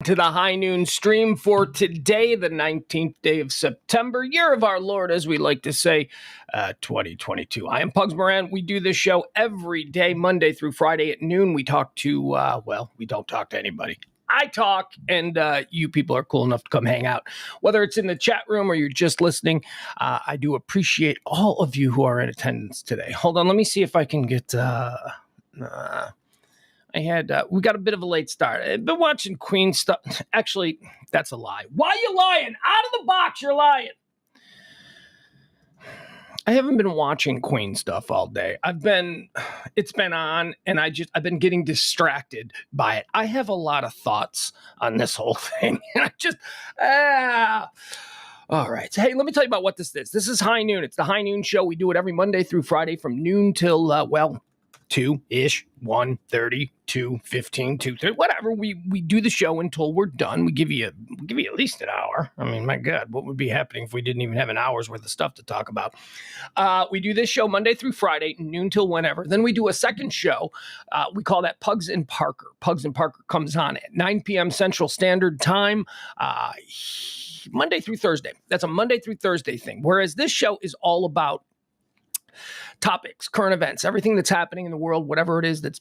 To the High Noon stream for today, the 19th day of September, year of our Lord, as we like to say, 2022. I am Pugs Moran. We do this show every day, Monday through Friday at noon. We talk to, we don't talk to anybody. I talk, and you people are cool enough to come hang out. Whether it's in the chat room or you're just listening, I do appreciate all of you who are in attendance today. Hold on, let me see if I can get... we got a bit of a late start. I've been watching Queen stuff. Actually, that's a lie. Why are you lying? Out of the box, you're lying. I haven't been watching Queen stuff all day. It's been on, and I've been getting distracted by it. I have a lot of thoughts on this whole thing. And all right. So, hey, let me tell you about what this is. This is High Noon. It's the High Noon Show. We do it every Monday through Friday from noon till, 2-ish, 1:30, 2:15, 2:30, whatever. We do the show until we're done. We give you at least an hour. I mean, my God, what would be happening if we didn't even have an hour's worth of stuff to talk about? We do this show Monday through Friday, noon till whenever. Then we do a second show. We call that Pugs and Parker. Pugs and Parker comes on at 9 p.m. Central Standard Time, Monday through Thursday. That's a Monday through Thursday thing. Whereas this show is all about topics, current events, everything that's happening in the world, whatever it is that's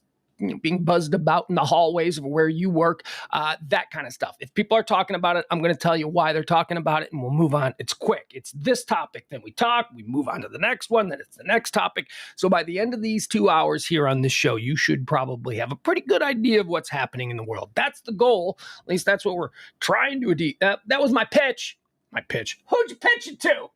being buzzed about in the hallways of where you work, that kind of stuff. If people are talking about it, I'm going to tell you why they're talking about it, and we'll move on. It's quick. It's this topic, then we talk, we move on to the next one, then it's the next topic. So by the end of these 2 hours here on this show, you should probably have a pretty good idea of what's happening in the world. That's the goal. At least that's what we're trying to do. That was my pitch. Who'd you pitch it to?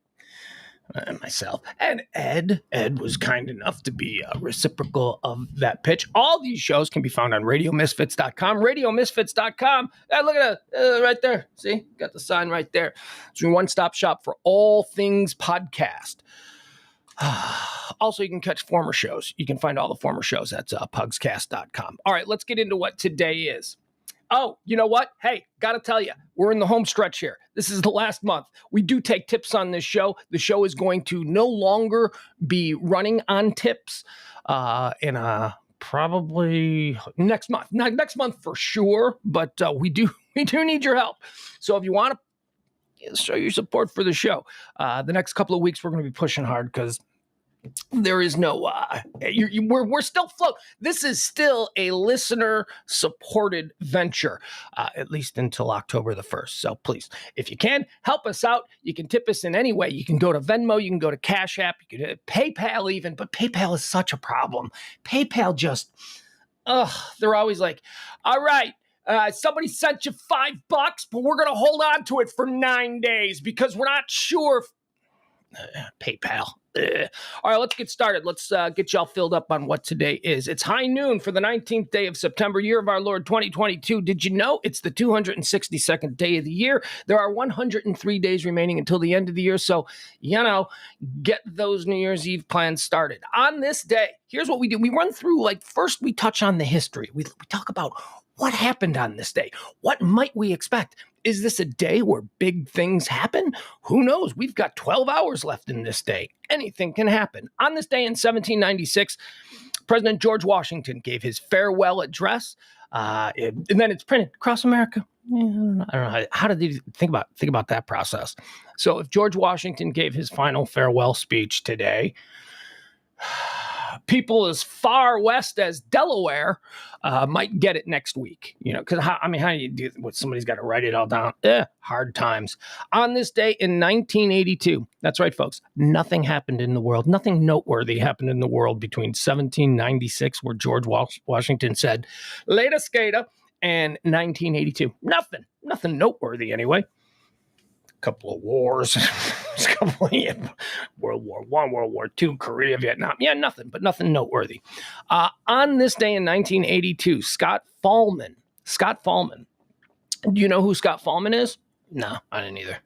Myself. And Ed was kind enough to be reciprocal of that pitch. All these shows can be found on radiomisfits.com. Radiomisfits.com. Look at that right there. See? Got the sign right there. It's your one-stop shop for all things podcast. Also, you can catch former shows. You can find all the former shows at pugscast.com. All right, let's get into what today is. Oh, you know what? Hey, got to tell you, we're in the home stretch here. This is the last month. We do take tips on this show. The show is going to no longer be running on tips probably next month. Not next month for sure, but we do need your help. So if you want to show your support for the show, the next couple of weeks we're going to be pushing hard because there is no, we're still float. This is still a listener supported venture, at least until October the 1st. So please, if you can help us out, you can tip us in any way. You can go to Venmo, you can go to Cash App, you can PayPal even, but PayPal is such a problem. PayPal just, they're always like, all right, somebody sent you $5, but we're going to hold on to it for 9 days because we're not sure if PayPal. All right, let's get started. Let's get y'all filled up on what today is. It's High Noon for the 19th day of September, year of our Lord 2022. Did you know it's the 262nd day of the year? There are 103 days remaining until the end of the year, so, get those New Year's Eve plans started. On this day, here's what we do. We run through, first we touch on the history. We talk about what happened on this day. What might we expect? Is this a day where big things happen? Who knows? We've got 12 hours left in this day. Anything can happen. On this day in 1796, President George Washington gave his farewell address, and then it's printed across America. I don't know. How did he think about that process? So if George Washington gave his final farewell speech today, people as far west as Delaware might get it next week, because how do you do what? Somebody's got to write it all down. Hard times. On this day in 1982, that's right, folks, nothing happened in the world. Nothing noteworthy happened in the world between 1796, where George Washington said, later skater, and 1982. Nothing noteworthy anyway. Couple of wars, World War I, World War II, Korea, Vietnam. Yeah, nothing noteworthy. On this day in 1982, Scott Fallman. Do you know who Scott Fallman is? No, I didn't either.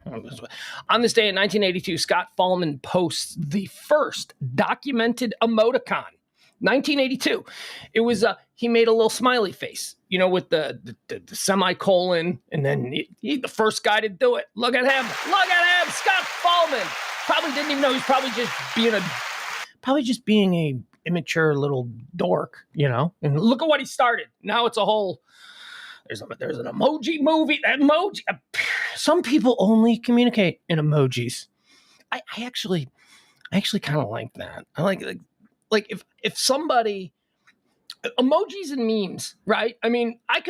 On this day in 1982, Scott Fallman posts the first documented emoticon. 1982. It was he made a little smiley face, with the semicolon, and then he the first guy to do it. Look at him, Scott Fallman. Probably didn't even know he's probably just being a immature little dork, And look at what he started. Now it's a whole There's an emoji movie. Emoji. Some people only communicate in emojis. I actually kind of like that. I like if somebody emojis and memes, right? I mean, I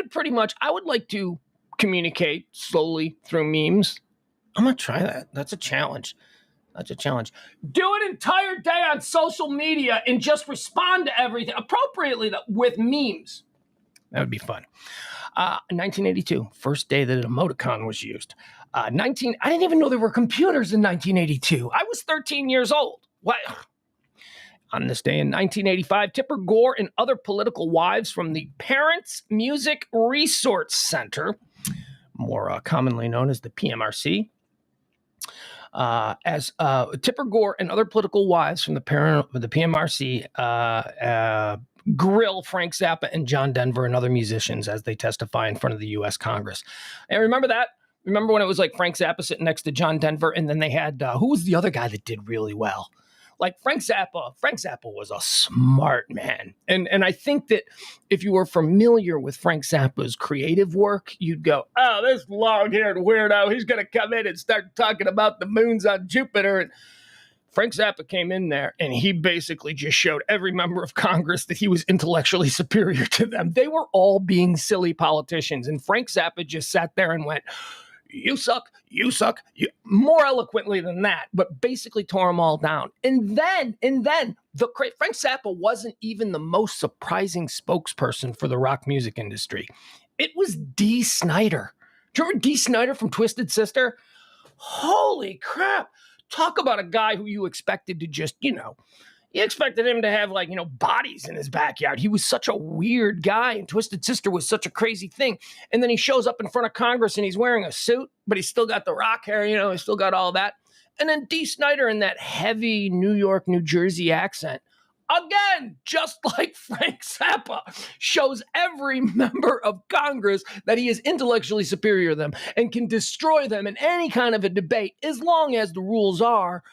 would like to communicate slowly through memes. I'm gonna try that. That's a challenge. Do an entire day on social media and just respond to everything appropriately with memes. That would be fun. 1982, first day that an emoticon was used. I didn't even know there were computers in 1982. I was 13 years old. What? On this day in 1985, Tipper Gore and other political wives from the Parents Music Resource Center, more commonly known as the PMRC, as Tipper Gore and other political wives from the PMRC grill Frank Zappa and John Denver and other musicians as they testify in front of the U.S. Congress. And remember that? Remember when it was like Frank Zappa sitting next to John Denver, and then they had, who was the other guy that did really well? Like Frank Zappa was a smart man. And I think that if you were familiar with Frank Zappa's creative work, you'd go, oh, this long-haired weirdo, he's going to come in and start talking about the moons on Jupiter. And Frank Zappa came in there and he basically just showed every member of Congress that he was intellectually superior to them. They were all being silly politicians. And Frank Zappa just sat there and went, you suck, more eloquently than that, but basically tore them all down. And then Frank Zappa wasn't even the most surprising spokesperson for the rock music industry. It was Dee Snider. Do you remember Dee Snider from Twisted Sister? Holy crap. Talk about a guy who you expected to just, you expected him to have bodies in his backyard. He was such a weird guy, and Twisted Sister was such a crazy thing. And then he shows up in front of Congress and he's wearing a suit, but he's still got the rock hair, he's still got all that. And then Dee Snider in that heavy New York, New Jersey accent, again, just like Frank Zappa, shows every member of Congress that he is intellectually superior to them and can destroy them in any kind of a debate, as long as the rules are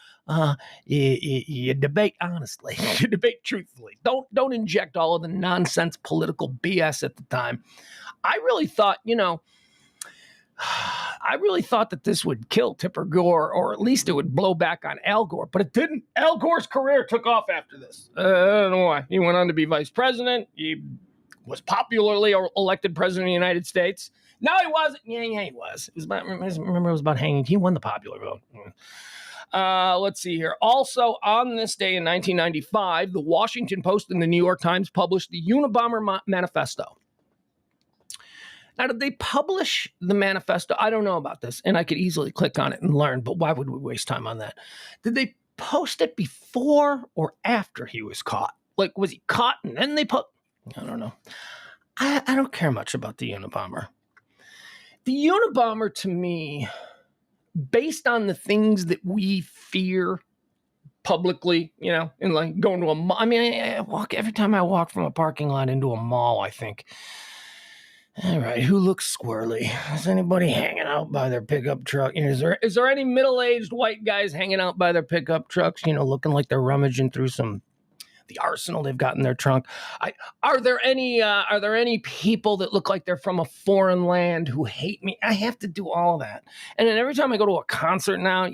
you debate honestly, you debate truthfully. Don't inject all of the nonsense political BS at the time. I really thought that this would kill Tipper Gore, or at least it would blow back on Al Gore, but it didn't. Al Gore's career took off after this. I don't know why. He went on to be vice president. He was popularly elected president of the United States. No, he wasn't. Yeah, he was. It was about hanging. He won the popular vote. Let's see here. Also, on this day in 1995, the Washington Post and the New York Times published the Unabomber Manifesto. Now, did they publish the manifesto? I don't know about this, and I could easily click on it and learn, but why would we waste time on that? Did they post it before or after he was caught? Like, was he caught and then they I don't know. I don't care much about the Unabomber. The Unabomber, to me, based on the things that we fear publicly, and like going to a mall. I mean, every time I walk from a parking lot into a mall, I think, all right, who looks squirrely? Is anybody hanging out by their pickup truck? Is there any middle-aged white guys hanging out by their pickup trucks, looking like they're rummaging through the arsenal they've got in their trunk? Are there any people that look like they're from a foreign land who hate me? I have to do all that. And then every time I go to a concert now,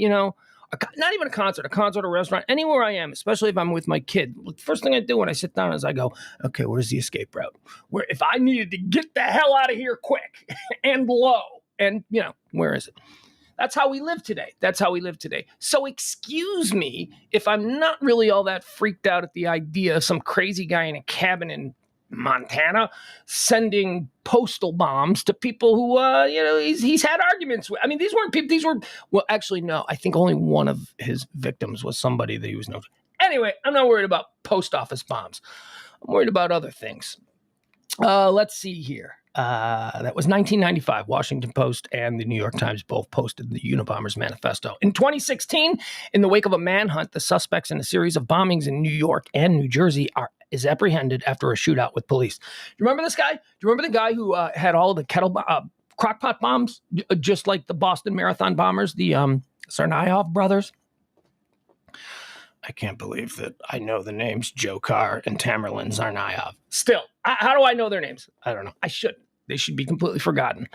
not even a concert or restaurant, anywhere I am, especially if I'm with my kid, the first thing I do when I sit down is I go, okay, where's the escape route? Where if I needed to get the hell out of here quick and low, and where is it? That's how we live today. So excuse me if I'm not really all that freaked out at the idea of some crazy guy in a cabin in Montana sending postal bombs to people who, he's had arguments with. I mean, these weren't people. Well, actually, no. I think only one of his victims was somebody that he was known. Anyway, I'm not worried about post office bombs. I'm worried about other things. Let's see here. That was 1995. Washington Post and the New York Times both posted the Unabomber's manifesto. In 2016, in the wake of a manhunt, the suspects in a series of bombings in New York and New Jersey is apprehended after a shootout with police. Do you remember this guy? Do you remember the guy who had all the crockpot bombs, just like the Boston Marathon bombers, the Tsarnaev brothers? I can't believe that I know the names Joe Carr and Tamerlan Tsarnaev. Still, how do I know their names? I don't know. I shouldn't. They should be completely forgotten.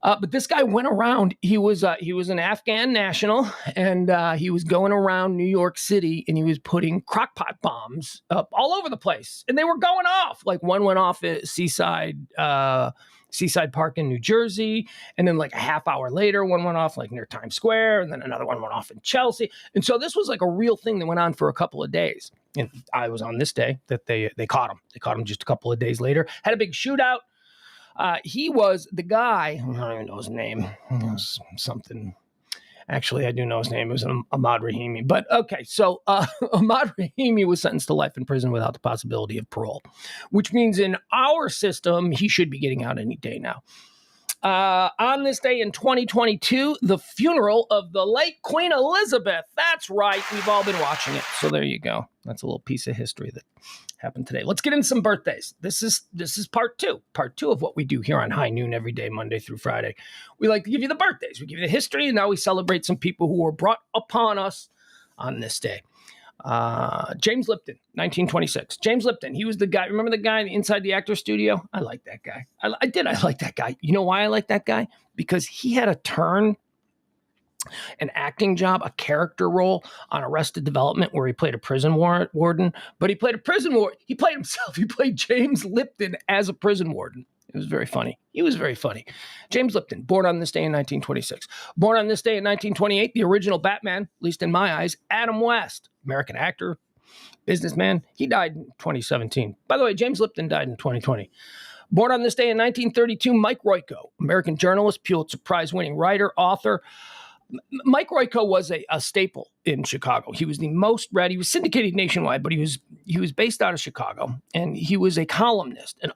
But this guy went around. He was an Afghan national, and he was going around New York City, and he was putting crockpot bombs up all over the place, and they were going off. Like one went off at Seaside Park in New Jersey, and then like a half hour later, one went off like near Times Square, and then another one went off in Chelsea. And so this was like a real thing that went on for a couple of days. And I was on this day that they caught him. They caught him just a couple of days later. Had a big shootout. He was the guy, I don't even know his name. It was something. Actually, I do know his name. It was Ahmad Rahimi. But okay, so Ahmad Rahimi was sentenced to life in prison without the possibility of parole, which means in our system, he should be getting out any day now. On this day in 2022, the funeral of the late Queen Elizabeth. That's right. We've all been watching it. So there you go. That's a little piece of history that happened today. Let's get into some birthdays. This is part two of what we do here on High Noon every day, Monday through Friday. We like to give you the birthdays. We give you the history, and now we celebrate some people who were brought upon us on this day. James Lipton, 1926. James Lipton, he was the guy. Remember the guy inside the actor studio? I like that guy. I like that guy. You know why I like that guy? Because he had a turn, an acting job, a character role on Arrested Development where he played a prison warden. But he played a prison warden. He played himself. He played James Lipton as a prison warden. It was very funny. He was very funny. James Lipton, born on this day in 1926. Born on this day in 1928, the original Batman, at least in my eyes, Adam West, American actor, businessman. He died in 2017. By the way, James Lipton died in 2020. Born on this day in 1932, Mike Royko, American journalist, Pulitzer Prize-winning writer, author. Mike Royko was a staple in Chicago. He was the most read. He was syndicated nationwide, but he was based out of Chicago, and he was a columnist. And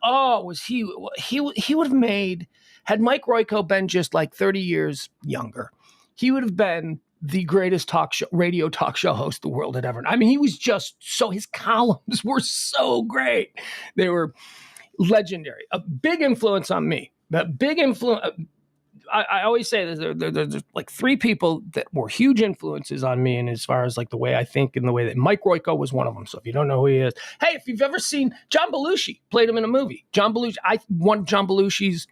he would have made, had Mike Royko been just like 30 years younger, he would have been the greatest radio talk show host the world had ever. I mean, he was just so, his columns were so great. They were legendary. A big influence on me. That big influence. I always say that there's like three people that were huge influences on me, and as far as like the way I think and the way that Mike Royko was one of them. So if you don't know who he is, hey, if you've ever seen John Belushi, played him in a movie. John Belushi, one of John Belushi's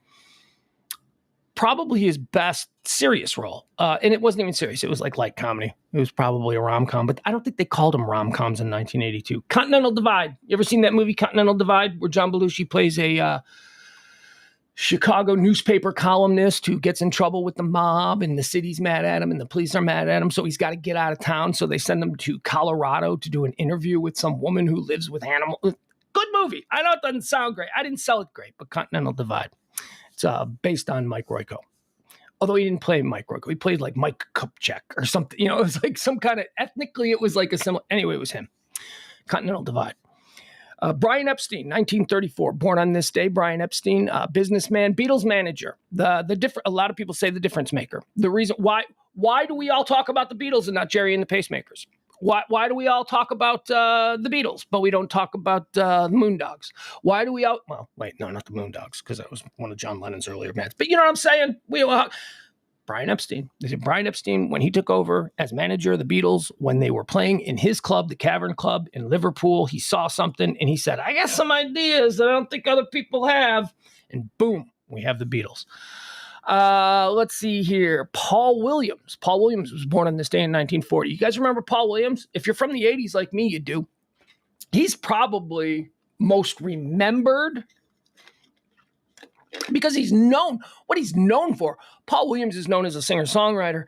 probably his best serious role, and it wasn't even serious. It was like light comedy. It was probably a rom-com, but I don't think they called them rom-coms in 1982. Continental Divide. You ever seen that movie Continental Divide, where John Belushi plays a Chicago newspaper columnist who gets in trouble with the mob, and the city's mad at him and the police are mad at him, so he's got to get out of town. So they send him to Colorado to do an interview with some woman who lives with animals. Good movie. I know it doesn't sound great. I didn't sell it great, but Continental Divide. It's based on Mike Royko. Although he didn't play Mike Royko. He played like Mike Kupchak or something. You know, it was like some kind of, ethnically it was like a similar, anyway, it was him. Continental Divide. Brian Epstein, 1934, born on this day. Brian Epstein, businessman, Beatles manager. A lot of people say the difference maker. The reason why do we all talk about the Beatles and not Jerry and the Pacemakers? Why do we all talk about the Beatles, but we don't talk about the Moondogs? Why do we all? Well, wait, no, not the Moondogs, because that was one of John Lennon's earlier bands. But you know what I'm saying? Brian Epstein. They said Brian Epstein, when he took over as manager of the Beatles, when they were playing in his club, the Cavern Club in Liverpool, he saw something and he said, I got some ideas that I don't think other people have. And boom, we have the Beatles. Let's see here. Paul Williams. Paul Williams was born on this day in 1940. You guys remember Paul Williams? If you're from the 80s like me, you do. He's probably most remembered because he's known, what he's known for. Paul Williams is known as a singer-songwriter.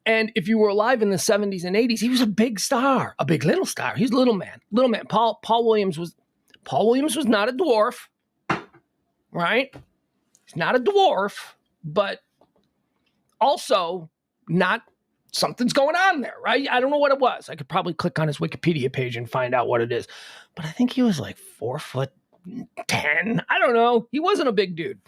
And if you were alive in the 70s and 80s, he was a big star, a big little star. He's a little man. Little man. Paul Williams was not a dwarf, right? He's not a dwarf, but also not something's going on there, right? I don't know what it was. I could probably click on his Wikipedia page and find out what it is. But I think he was like 4'10". I don't know. He wasn't a big dude.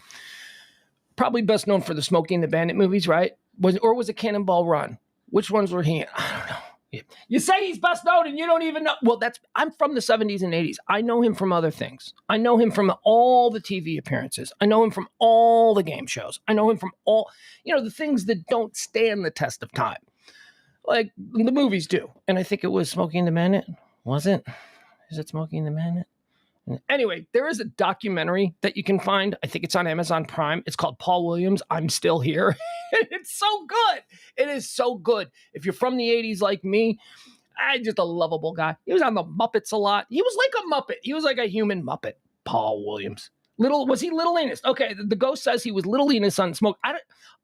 Probably best known for the Smokey and the Bandit movies, right? Was it Cannonball Run? Which ones were he in? I don't know. Yeah. You say he's best known and you don't even know. Well, I'm from the 70s and 80s. I know him from other things. I know him from all the TV appearances. I know him from all the game shows. I know him from all, the things that don't stand the test of time. Like the movies do. And I think it was Smokey and the Bandit. Was it? Is it Smokey and the Bandit? Anyway, there is a documentary that you can find. I think it's on Amazon Prime. It's called Paul Williams, I'm Still Here. It's so good. It is so good. If you're from the 80s like me, I'm just a lovable guy. He was on the Muppets a lot. He was like a Muppet. He was like a human Muppet. Paul Williams. Was he Little Enos? Okay, the ghost says he was Little Enos on Smoke.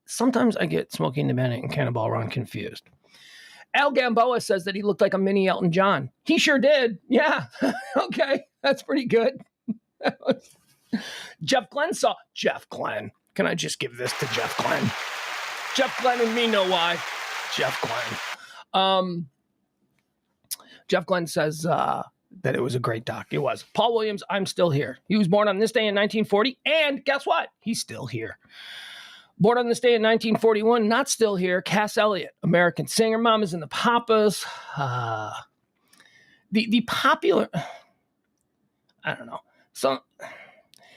Sometimes I get Smokey and the Bandit and Cannonball Run confused. Al Gamboa says that he looked like a mini Elton John. He sure did. Yeah. Okay, that's pretty good. Jeff Glenn. Can I just give this to Jeff Glenn? Jeff Glenn and me know why. Jeff Glenn. Jeff Glenn says that it was a great doc. It was. Paul Williams, I'm Still Here. He was born on this day in 1940, and guess what? He's still here. Born on this day in 1941, not still here, Cass Elliot, American singer, Mamas and the Papas. The popular, I don't know. So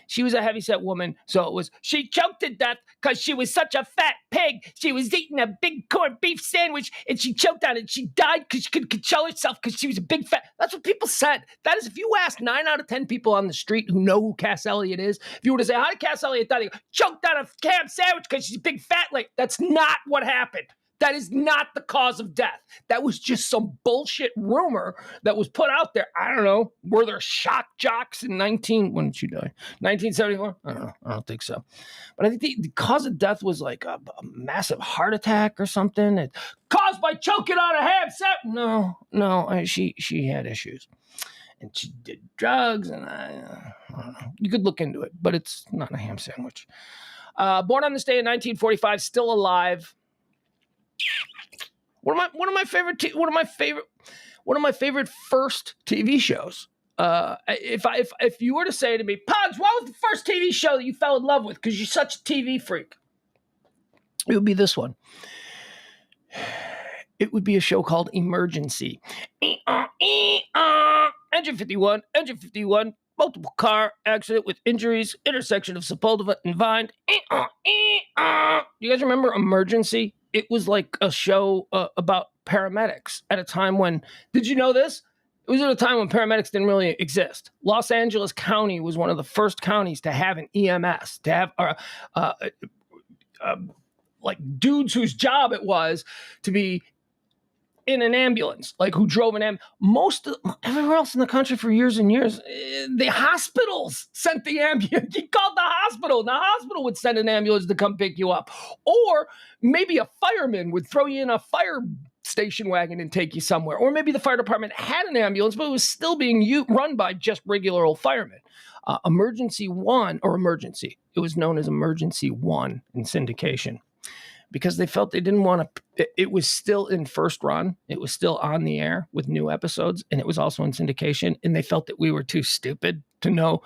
she was a heavyset woman, so it was, she choked to death because she was such a fat pig. She was eating a big corned beef sandwich, and she choked on it. She died because she couldn't control herself because she was a big fat. That's what people said. That is, if you ask 9 out of 10 people on the street who know who Cass Elliot is, if you were to say, how did Cass Elliot die? They go, choked on a ham sandwich because she's a big fat. Like, that's not what happened. That is not the cause of death. That was just some bullshit rumor that was put out there. I don't know. Were there shock jocks in when did she die? 1974? I don't know. I don't think so. But I think the cause of death was like a massive heart attack or something. It, caused by choking on a ham sandwich. No. She had issues. And she did drugs, and I don't know. You could look into it, but it's not a ham sandwich. Born on this day in 1945, still alive. One of my favorite first TV shows. If you were to say to me, Pugs, what was the first TV show that you fell in love with because you're such a TV freak? It would be this one. It would be a show called Emergency. Engine 51. Multiple car accident with injuries. Intersection of Sepulveda and Vine. You guys remember Emergency? It was like a show about paramedics at a time when, did you know this? It was at a time when paramedics didn't really exist. Los Angeles County was one of the first counties to have an EMS, to have like dudes whose job it was to be in an ambulance, like who drove an ambulance. Everywhere else in the country for years and years, the hospitals sent the ambulance. You called the hospital. The hospital would send an ambulance to come pick you up. Or maybe a fireman would throw you in a fire station wagon and take you somewhere. Or maybe the fire department had an ambulance, but it was still being run by just regular old firemen. Emergency One, or Emergency, it was known as Emergency One in syndication, because they felt they didn't want to, it was still in first run. It was still on the air with new episodes, and it was also in syndication. And they felt that we were too stupid to know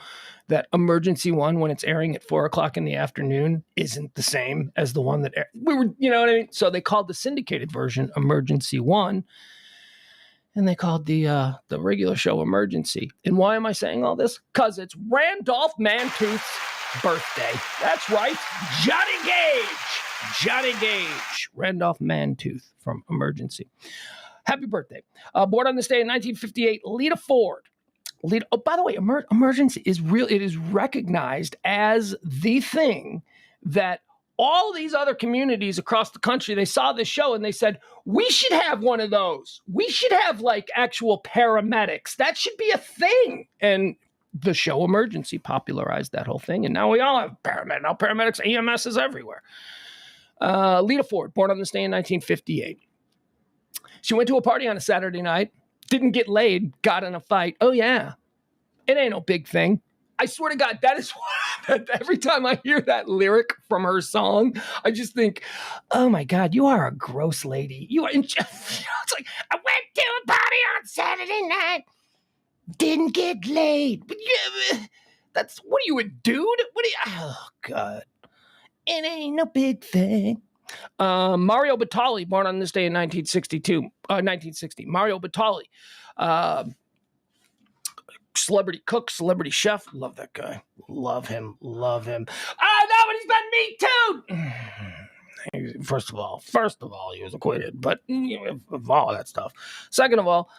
that Emergency One, when it's airing at 4:00 in the afternoon, isn't the same as the one that we were, you know what I mean? So they called the syndicated version Emergency One, and they called the regular show Emergency. And why am I saying all this? Because it's Randolph Mantooth's birthday. That's right. Johnny Gage, Randolph Mantooth from Emergency. Happy birthday. Born on this day in 1958, Lita Ford. Oh, by the way, Emergency is real. It is recognized as the thing that all these other communities across the country, they saw this show and they said, we should have one of those. We should have like actual paramedics. That should be a thing. And the show Emergency popularized that whole thing. And now we all have paramedics. Now paramedics, EMS is everywhere. Lita Ford, born on this day in 1958. She went to a party on a Saturday night, didn't get laid, got in a fight. Oh, yeah. It ain't no big thing. I swear to God, that is what, every time I hear that lyric from her song, I just think, oh, my God, you are a gross lady. You are, it's like, I went to a party on Saturday night, didn't get laid. But yeah, that's, what are you, a dude? What are you, oh, God. It ain't no big thing. Mario Batali, born on this day in 1960. Mario Batali, celebrity cook, celebrity chef. Love that guy. Love him. Oh, no, but he's been Me Too. First of all, he was acquitted, but of all that stuff. Second of all,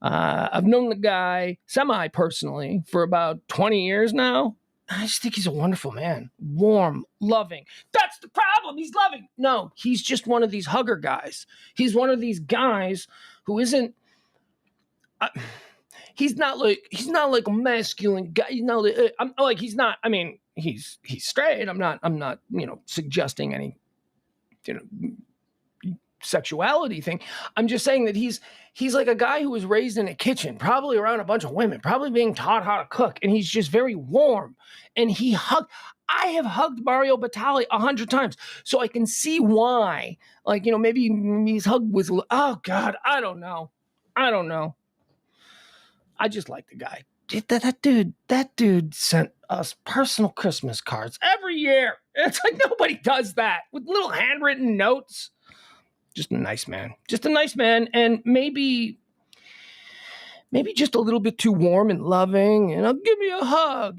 I've known the guy semi-personally for about 20 years now. I just think he's a wonderful man. Warm, loving. That's the problem. He's loving. No, he's just one of these hugger guys. He's one of these guys who isn't... he's not like a masculine guy. He's not he's not. I mean, he's straight. I'm not suggesting any sexuality thing. I'm just saying that he's like a guy who was raised in a kitchen, probably around a bunch of women, probably being taught how to cook, and he's just very warm. And I have hugged Mario Batali 100 times, so I can see why. Maybe his hug was. Oh God, I don't know. I just like the guy. That dude sent us personal Christmas cards every year. It's like nobody does that with little handwritten notes. Just a nice man. And maybe just a little bit too warm and loving. Give me a hug,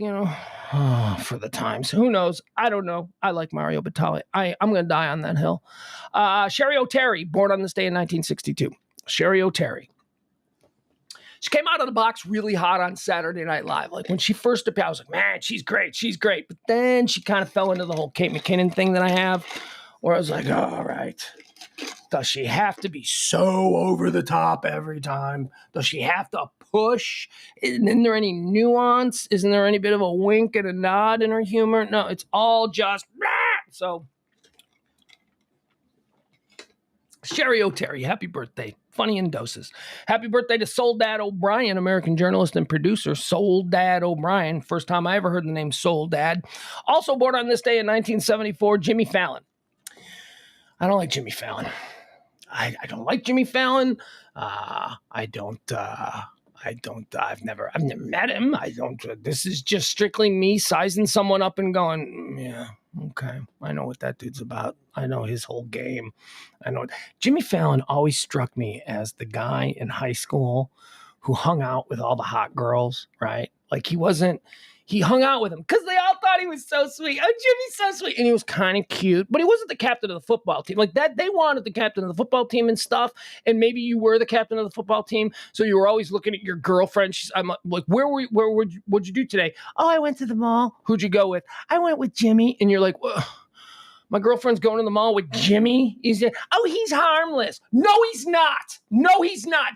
for the times. Who knows? I don't know. I like Mario Batali. I'm going to die on that hill. Sherry O'Terry, born on this day in 1962. Sherry O'Terry. She came out of the box really hot on Saturday Night Live. Like when she first appeared, I was like, man, she's great. But then she kind of fell into the whole Kate McKinnon thing that I have, where I was like, all right. Does she have to be so over the top every time? Does she have to push? Isn't there any nuance? Isn't there any bit of a wink and a nod in her humor? No, it's all just blah. So, Sherry O'Terry, happy birthday. Funny in doses. Happy birthday to Soul Dad O'Brien, American journalist and producer. Soul Dad O'Brien. First time I ever heard the name Soul Dad. Also born on this day in 1974, Jimmy Fallon. I don't like Jimmy Fallon. I don't like Jimmy Fallon. I've never met him. This is just strictly me sizing someone up and going, yeah, okay. I know what that dude's about. I know his whole game. Jimmy Fallon always struck me as the guy in high school who hung out with all the hot girls, right? Like he hung out with them because they all thought he was so sweet. Oh, Jimmy's so sweet. And he was kind of cute, but he wasn't the captain of the football team. Like that, they wanted the captain of the football team and stuff. And maybe you were the captain of the football team. So you were always looking at your girlfriend. I'm like, what'd you do today? Oh, I went to the mall. Who'd you go with? I went with Jimmy. And you're like, whoa. My girlfriend's going to the mall with Jimmy. He's harmless. No, he's not.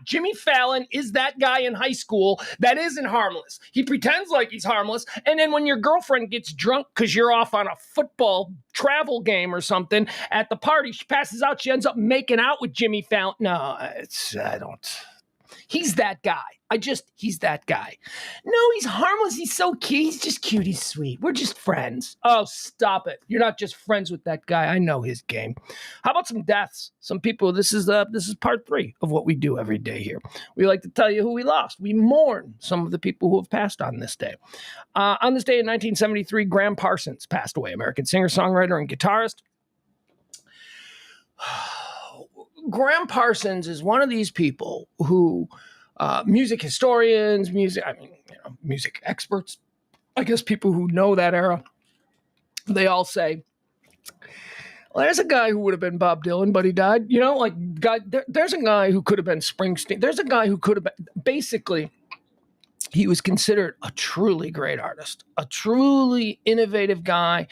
Jimmy Fallon is that guy in high school that isn't harmless. He pretends like he's harmless. And then when your girlfriend gets drunk because you're off on a football travel game or something at the party, she passes out. She ends up making out with Jimmy Fallon. No, I don't. He's that guy. He's that guy. No, he's harmless. He's so cute. He's just cute. He's sweet. We're just friends. Oh, stop it. You're not just friends with that guy. I know his game. How about some deaths? Some people, this is part 3 of what we do every day here. We like to tell you who we lost. We mourn some of the people who have passed on this day. On this day in 1973, Graham Parsons passed away, American singer, songwriter, and guitarist. Graham Parsons is one of these people who, music historians, music experts, I guess people who know that era, they all say, well, there's a guy who would have been Bob Dylan, but he died. There's a guy who could have been Springsteen. There's a guy who could have been, basically, he was considered a truly great artist, a truly innovative guy.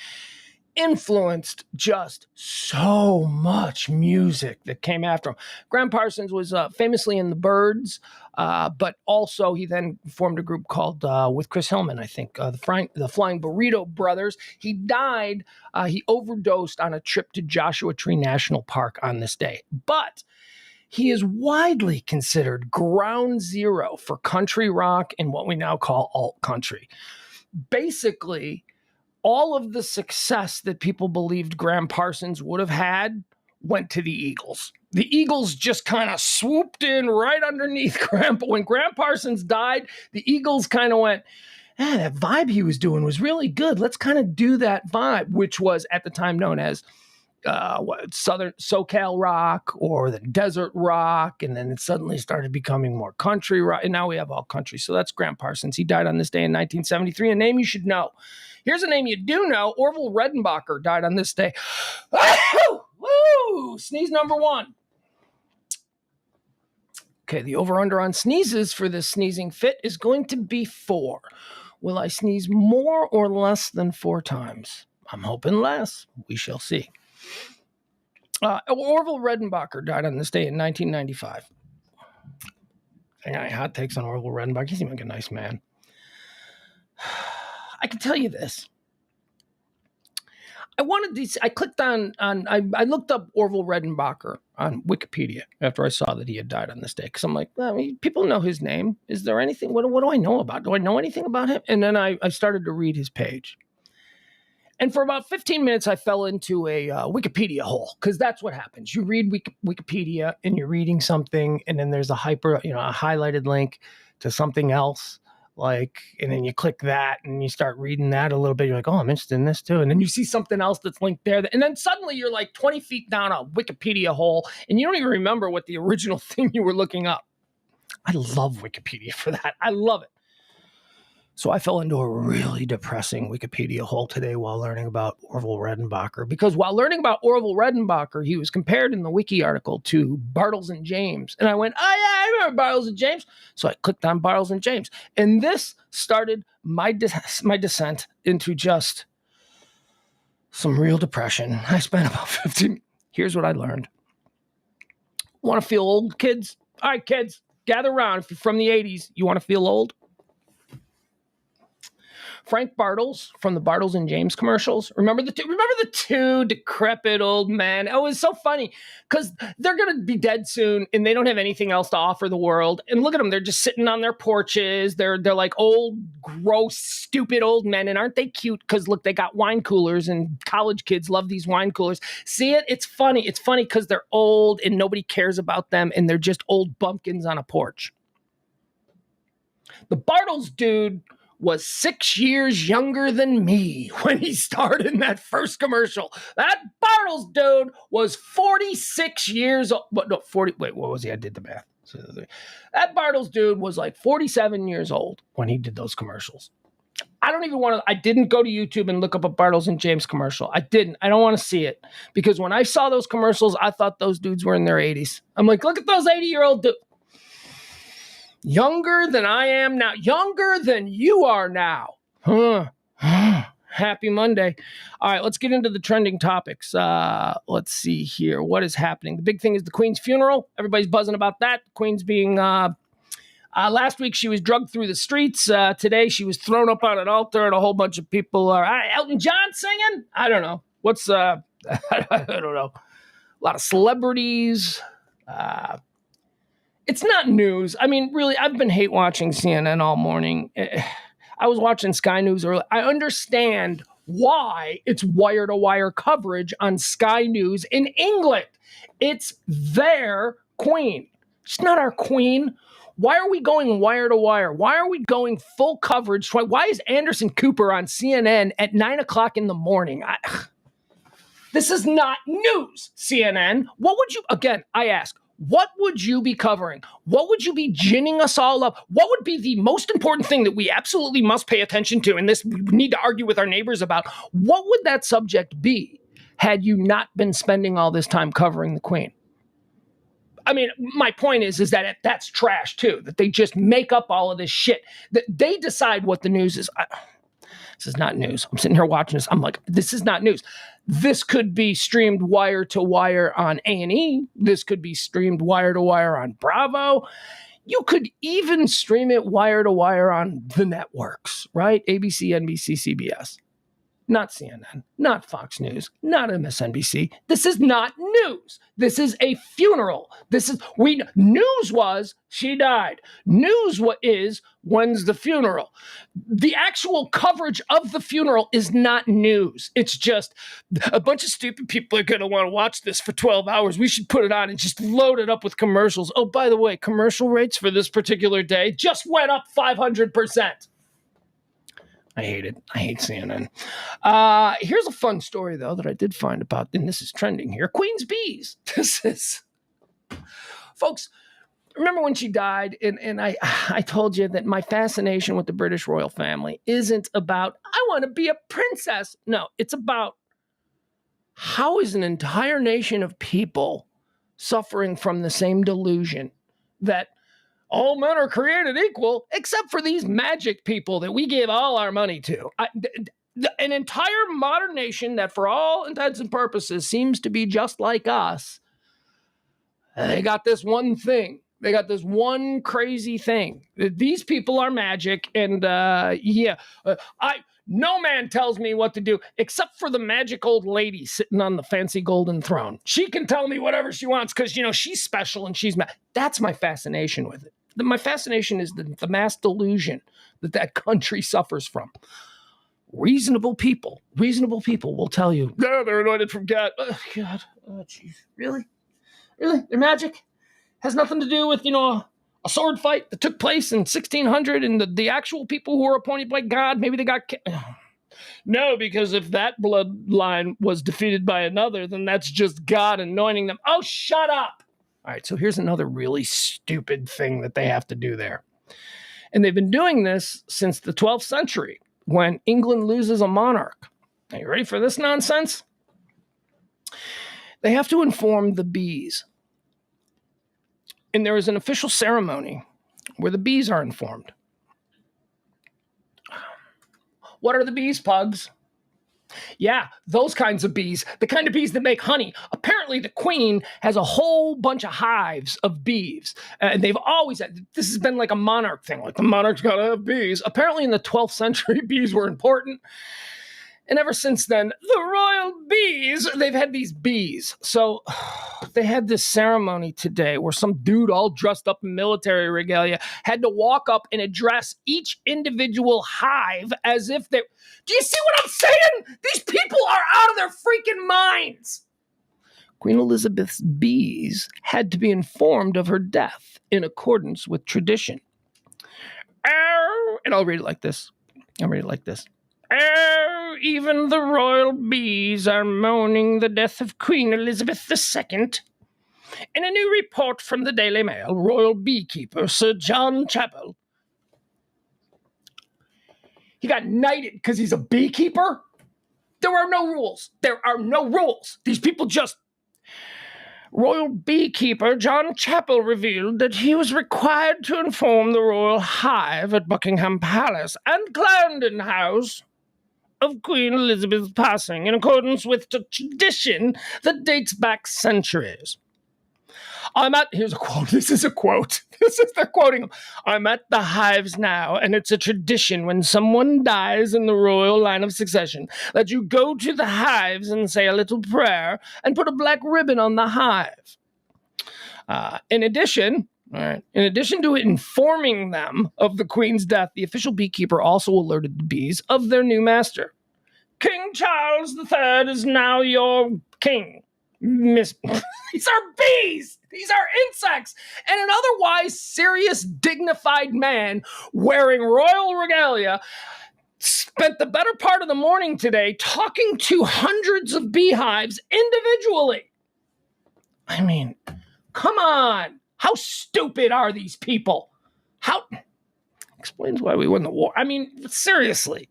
Influenced just so much music that came after him. Graham Parsons was famously in the Byrds, but also he then formed a group called, with Chris Hillman, I think, the Flying Burrito Brothers. He died, he overdosed on a trip to Joshua Tree National Park on this day. But he is widely considered ground zero for country rock and what we now call alt country. Basically, all of the success that people believed Graham Parsons would have had went to the Eagles. The Eagles just kind of swooped in right underneath Graham. But when Graham Parsons died, the Eagles kind of went, that vibe he was doing was really good. Let's kind of do that vibe, which was at the time known as Southern SoCal rock or the desert rock. And then it suddenly started becoming more country rock. And now we have all country. So that's Graham Parsons. He died on this day in 1973, a name you should know. Here's a name you do know. Orville Redenbacher died on this day. Woo! Sneeze number 1. Okay, the over-under on sneezes for this sneezing fit is going to be 4. Will I sneeze more or less than 4 times? I'm hoping less. We shall see. Orville Redenbacher died on this day in 1995. I got hot takes on Orville Redenbacher. He seemed like a nice man. I can tell you this. I clicked I looked up Orville Redenbacher on Wikipedia after I saw that he had died on this day. Because I'm like, people know his name. Is there anything? What do I know about? Do I know anything about him? And then I started to read his page. And for about 15 minutes, I fell into a Wikipedia hole, because that's what happens. You read Wikipedia and you're reading something, and then there's a highlighted link to something else. And then you click that and you start reading that a little bit. You're like, oh, I'm interested in this too. And then you see something else that's linked there. And then suddenly you're like 20 feet down a Wikipedia hole and you don't even remember what the original thing you were looking up. I love Wikipedia for that. I love it. So I fell into a really depressing Wikipedia hole today while learning about Orville Redenbacher. Because while learning about Orville Redenbacher, he was compared in the wiki article to Bartles and James. And I went, oh yeah, I remember Bartles and James. So I clicked on Bartles and James. And this started my descent into just some real depression. I spent about 15. Here's what I learned. Want to feel old, kids? All right, kids, gather around. If you're from the 80s, you want to feel old? Frank Bartles from the Bartles and James commercials. Remember the two decrepit old men? Oh, it was so funny because they're going to be dead soon and they don't have anything else to offer the world. And look at them. They're just sitting on their porches. They're like old, gross, stupid old men. And aren't they cute? Because look, they got wine coolers and college kids love these wine coolers. See it? It's funny. It's funny because they're old and nobody cares about them. And they're just old bumpkins on a porch. The Bartles dude was 6 years younger than me when he started in that first commercial. That Bartles dude was 46 years old. But no, 40. Wait, what was he? I did the math. That Bartles dude was like 47 years old when he did those commercials. I didn't go to YouTube and look up a Bartles and James commercial. I didn't. I don't want to see it. Because when I saw those commercials, I thought those dudes were in their 80s. I'm like, look at those 80-year-old dudes. Younger than I am now. Younger than you are now. Happy Monday. All right, let's get into the trending topics. Let's see here. What is happening? The big thing is the Queen's funeral. Everybody's buzzing about that. The Queen's being... last week, she was drugged through the streets. Today, she was thrown up on an altar, and a whole bunch of people are... Elton John singing? I don't know. I don't know. A lot of celebrities... It's not news. I mean, really, I've been hate watching CNN all morning. I was watching Sky News earlier. I understand why it's wire-to-wire coverage on Sky News in England. It's their queen. It's not our queen. Why are we going wire-to-wire? Why are we going full coverage? Why is Anderson Cooper on CNN at 9 o'clock in the morning? This is not news, CNN. What would you, again, I ask, what would you be covering? What would you be ginning us all up? What would be the most important thing that we absolutely must pay attention to, and this we need to argue with our neighbors about? What would that subject be had you not been spending all this time covering the Queen? I mean, my point is that that's trash too, that they just make up all of this shit, that they decide what the news is. This is not news. I'm sitting here watching this. I'm like, this is not news. This could be streamed wire to wire on A&E. This could be streamed wire to wire on Bravo. You could even stream it wire to wire on the networks, right? ABC, NBC, CBS. Not CNN, not Fox News, not MSNBC. This is not news. This is a funeral. News was she died. News is when's the funeral. The actual coverage of the funeral is not news. It's just a bunch of stupid people are going to want to watch this for 12 hours. We should put it on and just load it up with commercials. Oh, by the way, commercial rates for this particular day just went up 500%. I hate it. I hate CNN. Here's a fun story, though, that I did find about, and this is trending here. Queen's bees. Folks, remember when she died, and I told you that my fascination with the British royal family isn't about, I want to be a princess. No, it's about how is an entire nation of people suffering from the same delusion that all men are created equal, except for these magic people that we give all our money to. An entire modern nation that, for all intents and purposes, seems to be just like us. They got this one thing. They got this one crazy thing. These people are magic, and no man tells me what to do except for the magic old lady sitting on the fancy golden throne. She can tell me whatever she wants because, she's special and she's that's my fascination with it. My fascination is the mass delusion that country suffers from. Reasonable people will tell you, no, they're anointed from God. Oh, God. Oh, jeez. Really? Their magic has nothing to do with, a sword fight that took place in 1600 and the actual people who were appointed by God, maybe they got No, because if that bloodline was defeated by another, then that's just God anointing them. Oh, shut up. All right, so here's another really stupid thing that they have to do there. And they've been doing this since the 12th century when England loses a monarch. Are you ready for this nonsense? They have to inform the bees. And there is an official ceremony where the bees are informed. What are the bees, Pugs? Yeah, those kinds of bees, the kind of bees that make honey. Apparently, the queen has a whole bunch of hives of bees. And they've always had, this has been like a monarch thing. Like the monarch's got to have bees. Apparently, in the 12th century, bees were important. And ever since then, the royal bees, they've had these bees. So they had this ceremony today where some dude all dressed up in military regalia had to walk up and address each individual hive as if they... Do you see what I'm saying? These people are out of their freaking minds. Queen Elizabeth's bees had to be informed of her death in accordance with tradition. And I'll read it like this. Oh, even the royal bees are mourning the death of Queen Elizabeth II. In a new report from the Daily Mail, royal beekeeper Sir John Chappell, he got knighted because he's a beekeeper? There are no rules. These people just... Royal beekeeper John Chappell revealed that he was required to inform the royal hive at Buckingham Palace and Clarendon House of Queen Elizabeth's passing in accordance with the tradition that dates back centuries. Here's a quote. This is they're quoting him. I'm at the hives now, and it's a tradition when someone dies in the royal line of succession that you go to the hives and say a little prayer and put a black ribbon on the hive. In addition to informing them of the queen's death, the official beekeeper also alerted the bees of their new master. King Charles III is now your king. These are bees. These are insects. And an otherwise serious, dignified man wearing royal regalia spent the better part of the morning today talking to hundreds of beehives individually. I mean, come on. How stupid are these people? Explains why we won the war. I mean, seriously.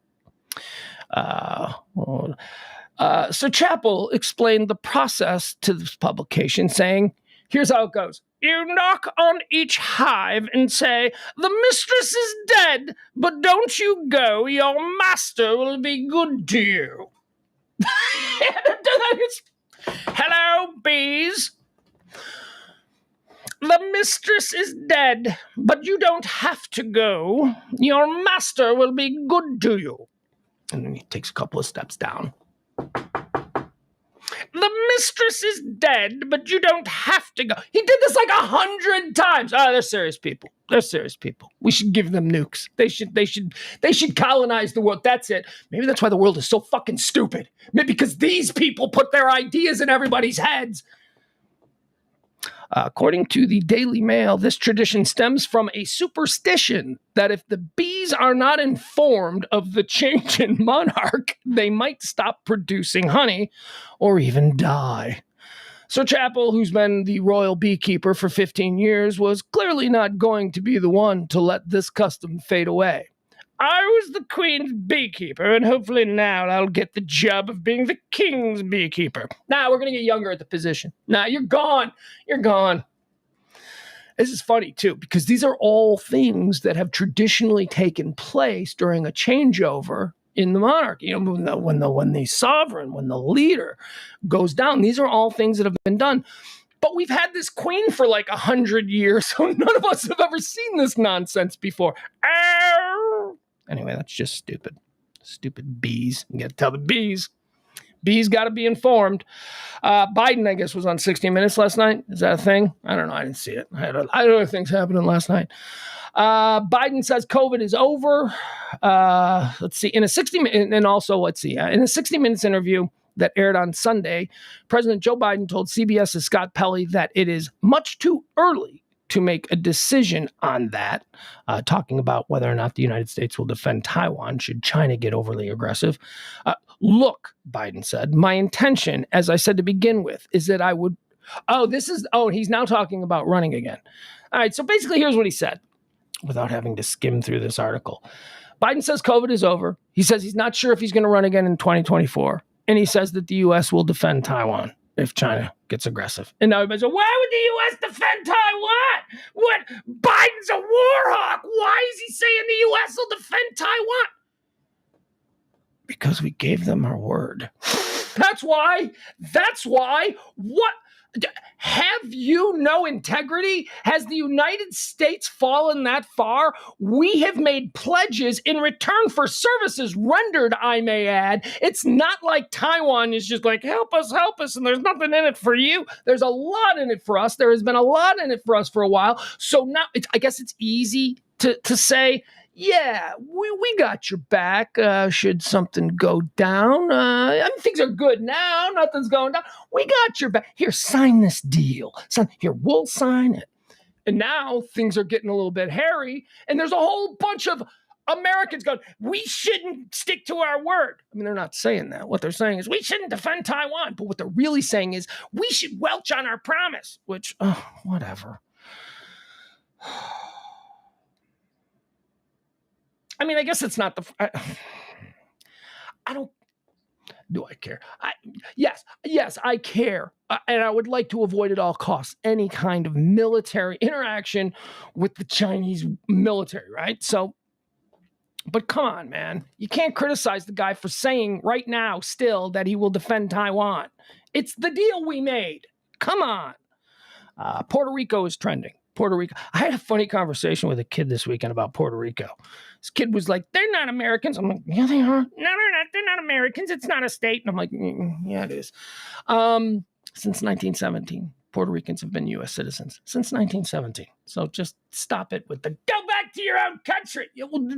So Chappell explained the process to this publication, saying, here's how it goes. You knock on each hive and say, the mistress is dead, but don't you go. Your master will be good to you. Hello, bees. The mistress is dead, but you don't have to go. Your master will be good to you. And then he takes a couple of steps down. The mistress is dead, but you don't have to go. He did this like 100 times. They're serious people. We should give them nukes. They should colonize the world. That's it. Maybe that's why the world is so fucking stupid. Maybe because these people put their ideas in everybody's heads. According to the Daily Mail, this tradition stems from a superstition that if the bees are not informed of the change in monarch, they might stop producing honey or even die. Sir Chappell, who's been the royal beekeeper for 15 years, was clearly not going to be the one to let this custom fade away. I was the queen's beekeeper, and hopefully now I'll get the job of being the king's beekeeper. We're going to get younger at the position. You're gone. This is funny, too, because these are all things that have traditionally taken place during a changeover in the monarchy. When the sovereign, when the leader goes down, these are all things that have been done. But we've had this queen for like 100 years, so none of us have ever seen this nonsense before. Anyway, that's just stupid. Stupid bees. You got to tell the bees. Bees got to be informed. Biden, I guess, was on 60 Minutes last night. Is that a thing? I don't know. I didn't see it. I had other things happening last night. Biden says COVID is over. Let's see. In a 60 Minutes interview that aired on Sunday, President Joe Biden told CBS's Scott Pelley that it is much too early to make a decision on that, talking about whether or not the United States will defend Taiwan should China get overly aggressive. Look, Biden said, my intention, as I said to begin with, is that I would... he's now talking about running again. All right, so basically here's what he said, without having to skim through this article. Biden says COVID is over. He says he's not sure if he's going to run again in 2024. And he says that the U.S. will defend Taiwan if China gets aggressive. And now everybody says, why would the U.S. defend Taiwan? What? Biden's a war hawk. Why is he saying the U.S. will defend Taiwan? Because we gave them our word. That's why. What? Have you no integrity? Has the United States fallen that far? We have made pledges in return for services rendered, I may add. It's not like Taiwan is just like, help us, and there's nothing in it for you. There's a lot in it for us. There has been a lot in it for us for a while. So now, I guess it's easy to say, yeah, we got your back. Should something go down? Things are good now. Nothing's going down. We got your back. Here, sign this deal. Here, we'll sign it. And now things are getting a little bit hairy. And there's a whole bunch of Americans going, we shouldn't stick to our word. I mean, they're not saying that. What they're saying is we shouldn't defend Taiwan. But what they're really saying is we should welch on our promise, which, whatever. I mean, I guess it's not I don't. Do I care? Yes, I care. And I would like to avoid at all costs any kind of military interaction with the Chinese military, right? So, but come on, man. You can't criticize the guy for saying right now still that he will defend Taiwan. It's the deal we made. Come on. Puerto Rico is trending. Puerto Rico. I had a funny conversation with a kid this weekend about Puerto Rico. This kid was like, they're not Americans. I'm like, yeah, they are. No, they're not. They're not Americans. It's not a state. And I'm like, yeah, it is. Since 1917, Puerto Ricans have been U.S. citizens. Since 1917. So just stop it with the go back to your own country.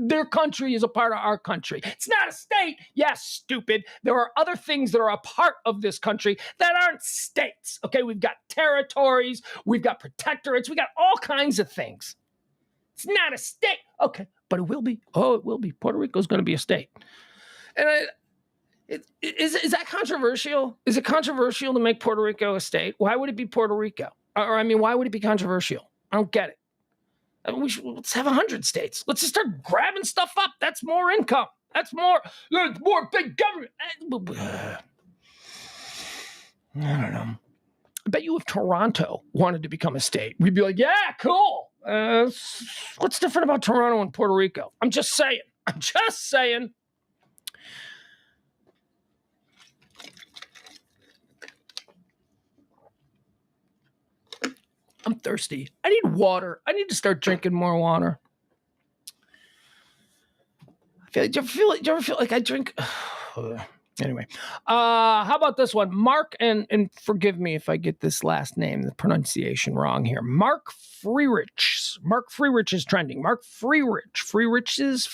Their country is a part of our country. It's not a state. Yes, stupid. There are other things that are a part of this country that aren't states. Okay, we've got territories. We've got protectorates. We got all kinds of things. It's not a state. Okay, but it will be. Oh, it will be. Puerto Rico is going to be a state. And is that controversial? Is it controversial to make Puerto Rico a state? Why would it be Puerto Rico? Or why would it be controversial? I don't get it. Let's have 100 states. Let's just start grabbing stuff up. That's more income. That's more big government. I don't know. I bet you if Toronto wanted to become a state, we'd be like, yeah, cool. What's different about Toronto and Puerto Rico? I'm just saying. I'm thirsty. I need water. I need to start drinking more water. Do you ever feel like I drink? Anyway, how about this one? Mark, and forgive me if I get this last name, the pronunciation wrong here. Mark Frierichs. Mark Frierichs is trending. Mark Frierichs,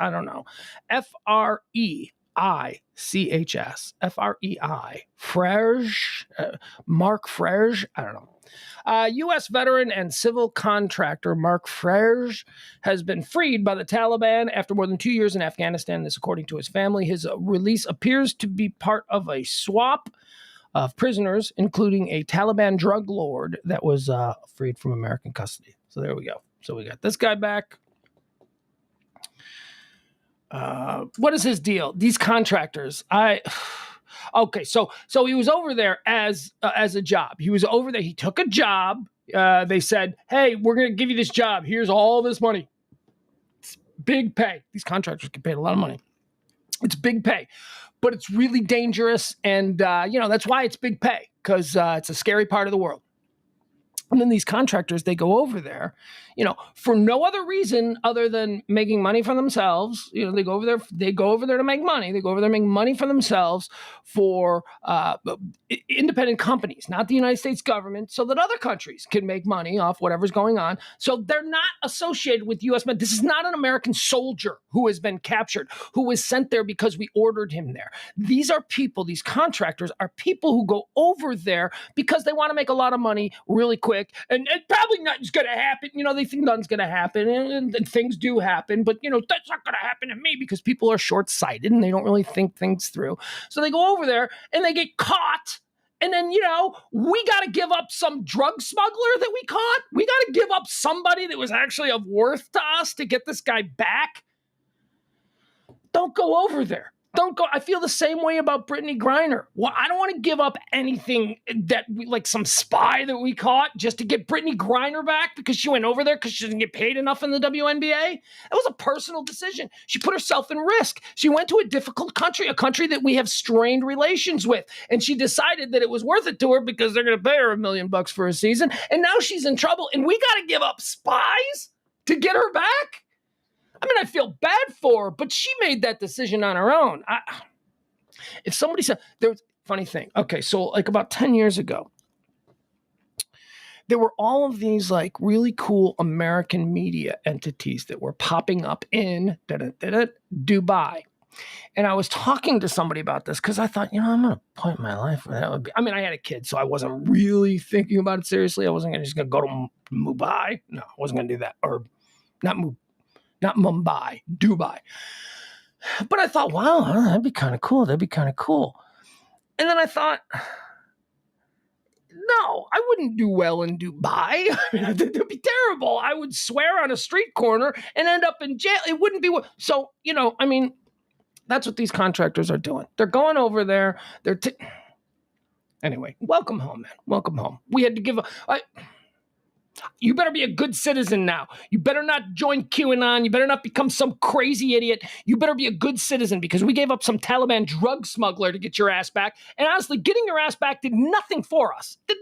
I don't know. F-R-E-I-C-H-S. F-R-E-I. Frege. Mark Frege. I don't know. U.S. veteran and civil contractor Mark Frege has been freed by the Taliban after more than 2 years in Afghanistan. This, according to his family. His release appears to be part of a swap of prisoners, including a Taliban drug lord that was freed from American custody. So there we go. So we got this guy back. What is his deal? These contractors, Okay, so he was over there as a job. He was over there. He took a job. They said, "Hey, we're going to give you this job. Here's all this money. It's big pay. These contractors get paid a lot of money. It's big pay, but it's really dangerous, and that's why it's big pay, because it's a scary part of the world." And then these contractors, they go over there, for no other reason other than making money for themselves. They go over there. They go over there to make money. They go over there to make money for themselves, for independent companies, not the United States government, so that other countries can make money off whatever's going on. So they're not associated with U.S. This is not an American soldier who has been captured, who was sent there because we ordered him there. These are people. These contractors are people who go over there because they want to make a lot of money really quick. And probably nothing's going to happen. They think nothing's going to happen, and things do happen. But, that's not going to happen to me, because people are short-sighted and they don't really think things through. So they go over there and they get caught. And then, we got to give up some drug smuggler that we caught. We got to give up somebody that was actually of worth to us to get this guy back. Don't go over there. Don't go. I feel the same way about Brittany Griner. Well, I don't want to give up anything that like some spy that we caught just to get Brittany Griner back because she went over there because she didn't get paid enough in the WNBA. That was a personal decision. She put herself in risk. She went to a difficult country, a country that we have strained relations with, and she decided that it was worth it to her because they're going to pay her $1 million for a season. And now she's in trouble, and we got to give up spies to get her back. I mean, I feel bad for her, but she made that decision on her own. If somebody said, there's a funny thing. Okay, so like about 10 years ago, there were all of these like really cool American media entities that were popping up in Dubai. And I was talking to somebody about this because I thought, I'm going to point my life where that would be. I mean, I had a kid, so I wasn't really thinking about it seriously. I wasn't just going to go to Mumbai. No, I wasn't going to do that. Or not Mumbai, Dubai. But I thought, wow, that'd be kind of cool. And then I thought, no, I wouldn't do well in Dubai. That'd be terrible. I would swear on a street corner and end up in jail. It wouldn't be. So, that's what these contractors are doing. They're going over there. Anyway, welcome home, man. Welcome home. We had to give you better be a good citizen now. You better not join QAnon. You better not become some crazy idiot. You better be a good citizen, because we gave up some Taliban drug smuggler to get your ass back. And honestly, getting your ass back did nothing for us. Did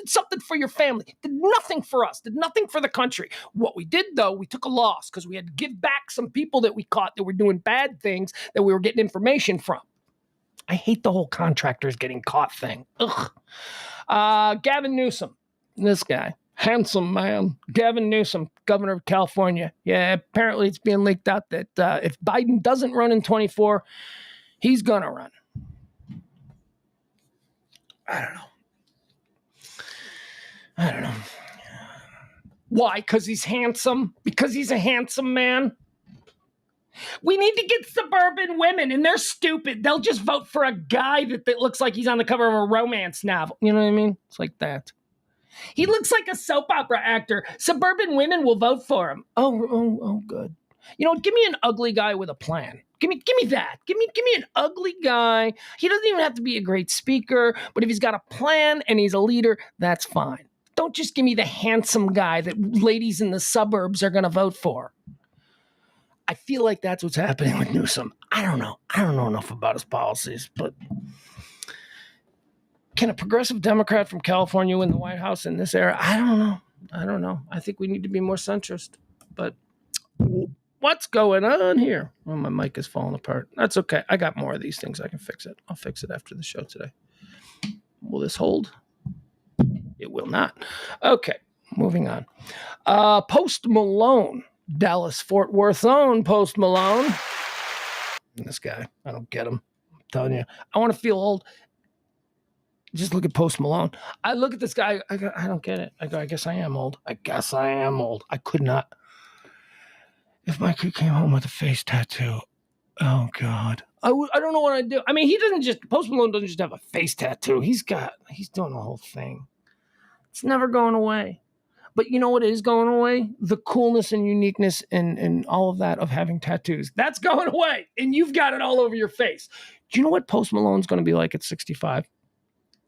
something for your family. Did nothing for us. Did nothing for the country. What we did, though, we took a loss because we had to give back some people that we caught that were doing bad things that we were getting information from. I hate the whole contractors getting caught thing. Ugh. Gavin Newsom, this guy. Handsome man. Gavin Newsom, governor of California. Yeah, apparently it's being leaked out that if Biden doesn't run in 24, he's going to run. I don't know. Why? Because he's handsome? Because he's a handsome man? We need to get suburban women, and they're stupid. They'll just vote for a guy that looks like he's on the cover of a romance novel. You know what I mean? It's like that. He looks like a soap opera actor. Suburban women will vote for him. Oh, good. Give me an ugly guy with a plan. Give me that. Give me an ugly guy. He doesn't even have to be a great speaker, but if he's got a plan and he's a leader, that's fine. Don't just give me the handsome guy that ladies in the suburbs are going to vote for. I feel like that's what's happening with Newsom. I don't know. I don't know enough about his policies, but can a progressive Democrat from California win the White House in this era? I don't know. I think we need to be more centrist. But what's going on here? Oh, my mic is falling apart. That's okay. I got more of these things. I can fix it. I'll fix it after the show today. Will this hold? It will not. Okay, moving on. Post Malone. Dallas-Fort Worth's own Post Malone. This guy, I don't get him. I'm telling you. I want to feel old. Just look at Post Malone. I look at this guy. I don't get it. I guess I am old. I could not. If my kid came home with a face tattoo, oh God, I don't know what I'd do. I mean, Post Malone doesn't just have a face tattoo. He's doing the whole thing. It's never going away. But you know what is going away? The coolness and uniqueness and all of that of having tattoos. That's going away. And you've got it all over your face. Do you know what Post Malone's going to be like at 65?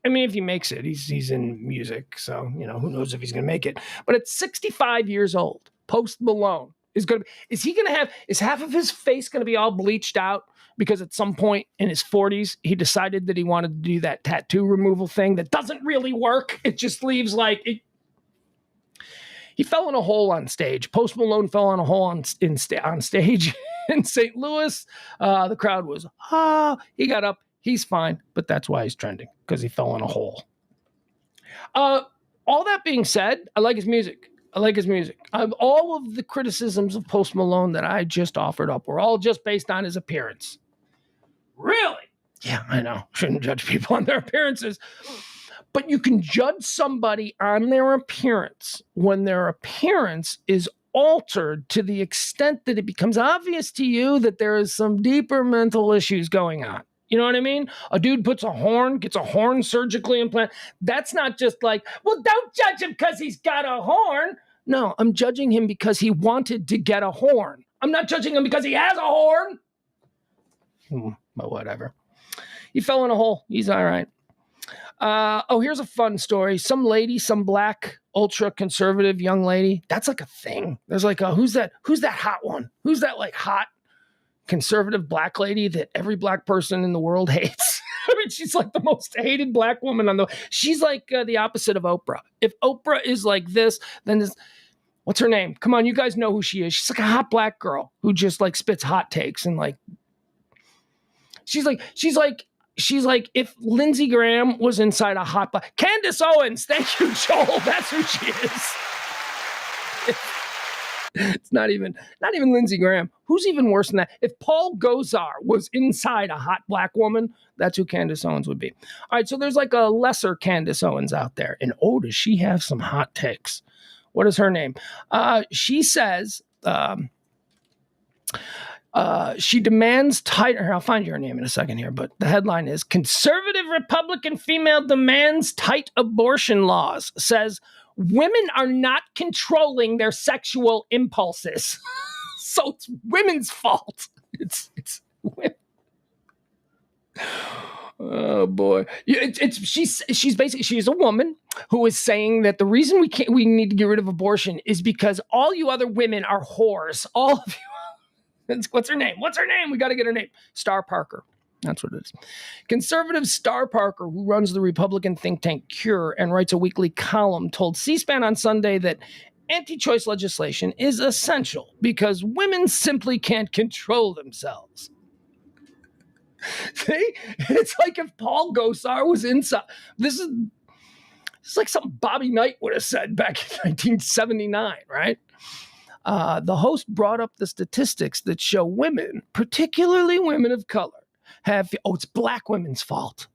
I mean, if he makes it, he's in music. So, who knows if he's going to make it. But at 65 years old, Post Malone is half of his face going to be all bleached out? Because at some point in his 40s, he decided that he wanted to do that tattoo removal thing that doesn't really work. It just leaves he fell in a hole on stage. Post Malone fell in a hole on stage in St. Louis. The crowd was, he got up. He's fine, but that's why he's trending, because he fell in a hole. All that being said, I like his music. All of the criticisms of Post Malone that I just offered up were all just based on his appearance. Really? Yeah, I know. Shouldn't judge people on their appearances. But you can judge somebody on their appearance when their appearance is altered to the extent that it becomes obvious to you that there is some deeper mental issues going on. You know what I mean? A dude gets a horn surgically implanted. That's not just like, well, don't judge him because he's got a horn. No, I'm judging him because he wanted to get a horn. I'm not judging him because he has a horn. But whatever. He fell in a hole. He's all right. Here's a fun story. Some black ultra conservative young lady. That's like a thing. There's like who's that hot one? Who's that like hot conservative black lady that every black person in the world hates? I mean, she's like the most hated black woman she's like the opposite of Oprah. If Oprah is like this, then what's her name? Come on, you guys know who she is. She's like a hot black girl who just like spits hot takes and like, she's like if Lindsey Graham was inside a hot black. Candace Owens, thank you, Joel. That's who she is. It's not even Lindsey Graham. Who's even worse than that? If Paul Gosar was inside a hot black woman, that's who Candace Owens would be. All right, so there's like a lesser Candace Owens out there. And does she have some hot takes? What is her name? She says she demands tighter. I'll find you her name in a second here, but the headline is conservative Republican female demands tight abortion laws, says women are not controlling their sexual impulses. So it's women's fault. It's women. Oh boy. She's a woman who is saying that the reason we need to get rid of abortion is because all you other women are whores. All of you. What's her name? We got to get her name. Star Parker. That's what it is. Conservative Star Parker, who runs the Republican think tank Cure and writes a weekly column, told C-SPAN on Sunday that anti-choice legislation is essential because women simply can't control themselves. See? It's like if Paul Gosar was inside. This is like something Bobby Knight would have said back in 1979, right? The host brought up the statistics that show women, particularly women of color, it's black women's fault.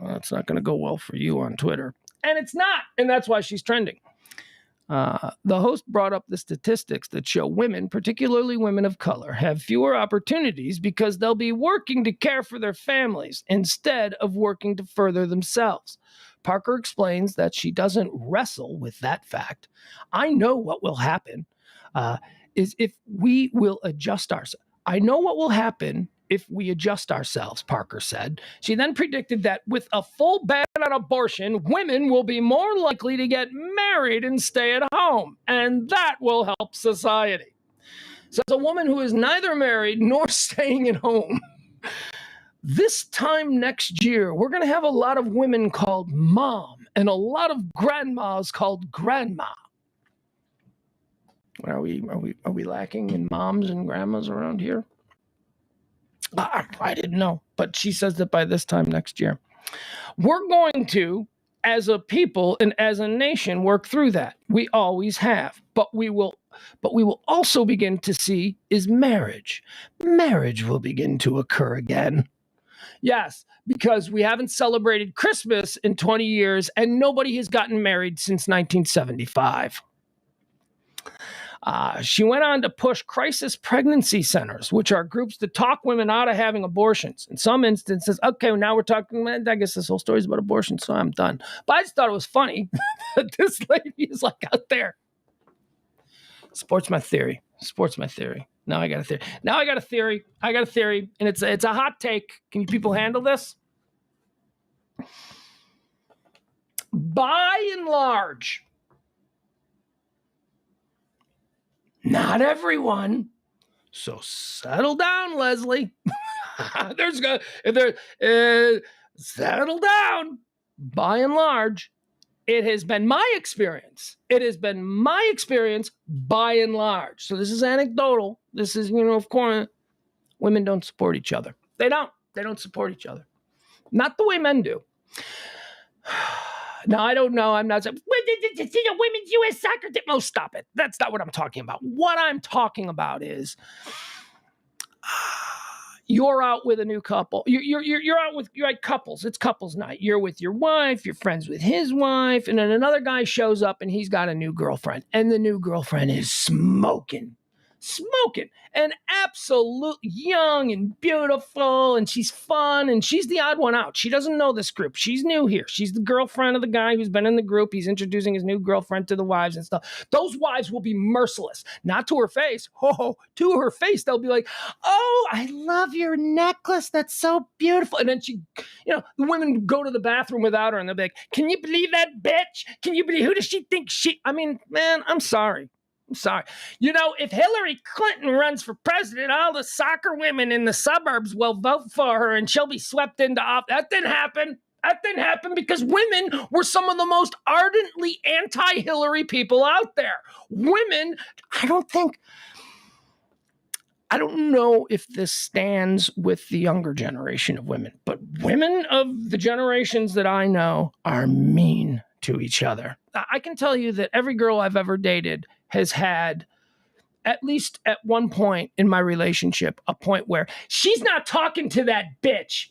Well, it's not going to go well for you on Twitter. And it's not. And that's why she's trending. The host brought up the statistics that show women, particularly women of color, have fewer opportunities because they'll be working to care for their families instead of working to further themselves. Parker explains that she doesn't wrestle with that fact. I know what will happen is if we will adjust ourselves. I know what will happen if we adjust ourselves, Parker said. She then predicted that with a full ban on abortion, women will be more likely to get married and stay at home, and that will help society. So as a woman who is neither married nor staying at home, this time next year, we're going to have a lot of women called mom and a lot of grandmas called grandma. Are we lacking in moms and grandmas around here? I didn't know, but she says that by this time next year, we're going to, as a people and as a nation, work through that. We always have, but we will also begin to see is marriage. Marriage will begin to occur again. Yes, because we haven't celebrated Christmas in 20 years and nobody has gotten married since 1975. She went on to push crisis pregnancy centers, which are groups that talk women out of having abortions. In some instances, okay, now we're talking, I guess this whole story is about abortion, so I'm done. But I just thought it was funny that this lady is like out there. Supports my theory. Now I got a theory. And it's a hot take. Can you people handle this? By and large, not everyone. So settle down, Leslie. Settle down. By and large, it has been my experience. By and large. So this is anecdotal. This is, of course, women don't support each other. They don't support each other. Not the way men do. Now, I don't know. I'm not saying, women's U.S. soccer team. Oh, stop it. That's not what I'm talking about. What I'm talking about is you're out with a new couple. You're out with couples. It's couples night. You're with your wife. You're friends with his wife. And then another guy shows up and he's got a new girlfriend. And the new girlfriend is smoking. And absolutely young and beautiful, and she's fun, and she's the odd one out. She doesn't know this group. She's new here. She's the girlfriend of the guy who's been in the group. He's introducing his new girlfriend to the wives and stuff. Those wives will be merciless. Not to her face. To her face, they'll be like, oh, I love your necklace. That's so beautiful. And then the women go to the bathroom without her, and they'll be like, can you believe that bitch? Who does she think man, I'm sorry. If Hillary Clinton runs for president, all the soccer women in the suburbs will vote for her and she'll be swept into office. That didn't happen because women were some of the most ardently anti-Hillary people out there. Women, I don't know if this stands with the younger generation of women, but women of the generations that I know are mean to each other. I can tell you that every girl I've ever dated has had, at least at one point in my relationship, a point where she's not talking to that bitch.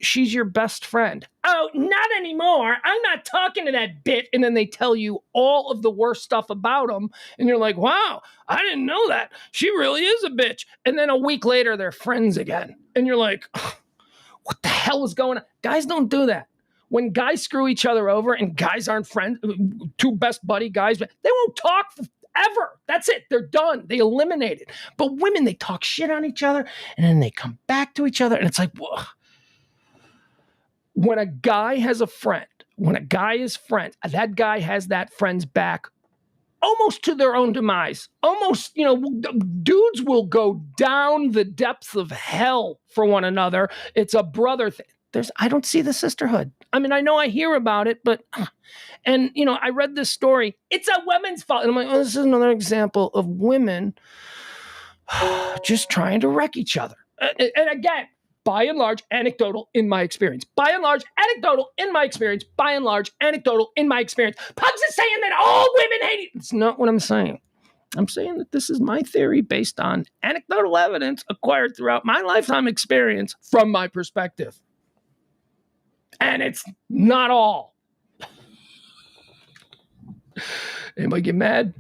She's your best friend. Oh, not anymore. I'm not talking to that bitch. And then they tell you all of the worst stuff about them. And you're like, wow, I didn't know that. She really is a bitch. And then a week later, they're friends again. And you're like, what the hell is going on? Guys don't do that. When guys screw each other over and guys aren't friends, two best buddy guys, they won't talk ever. That's it. They're done. They eliminate it. But women, they talk shit on each other and then they come back to each other. And it's like, whoa. When a guy has a friend, when a guy is friends, that guy has that friend's back almost to their own demise. Almost, dudes will go down the depths of hell for one another. It's a brother thing. I don't see the sisterhood. I mean, I know I hear about it, but, I read this story. It's a woman's fault. And I'm like, oh, this is another example of women just trying to wreck each other. And again, by and large, anecdotal in my experience. Pugs is saying that all women hate it. It's not what I'm saying. I'm saying that this is my theory based on anecdotal evidence acquired throughout my lifetime experience from my perspective. And it's not all. Anybody get mad?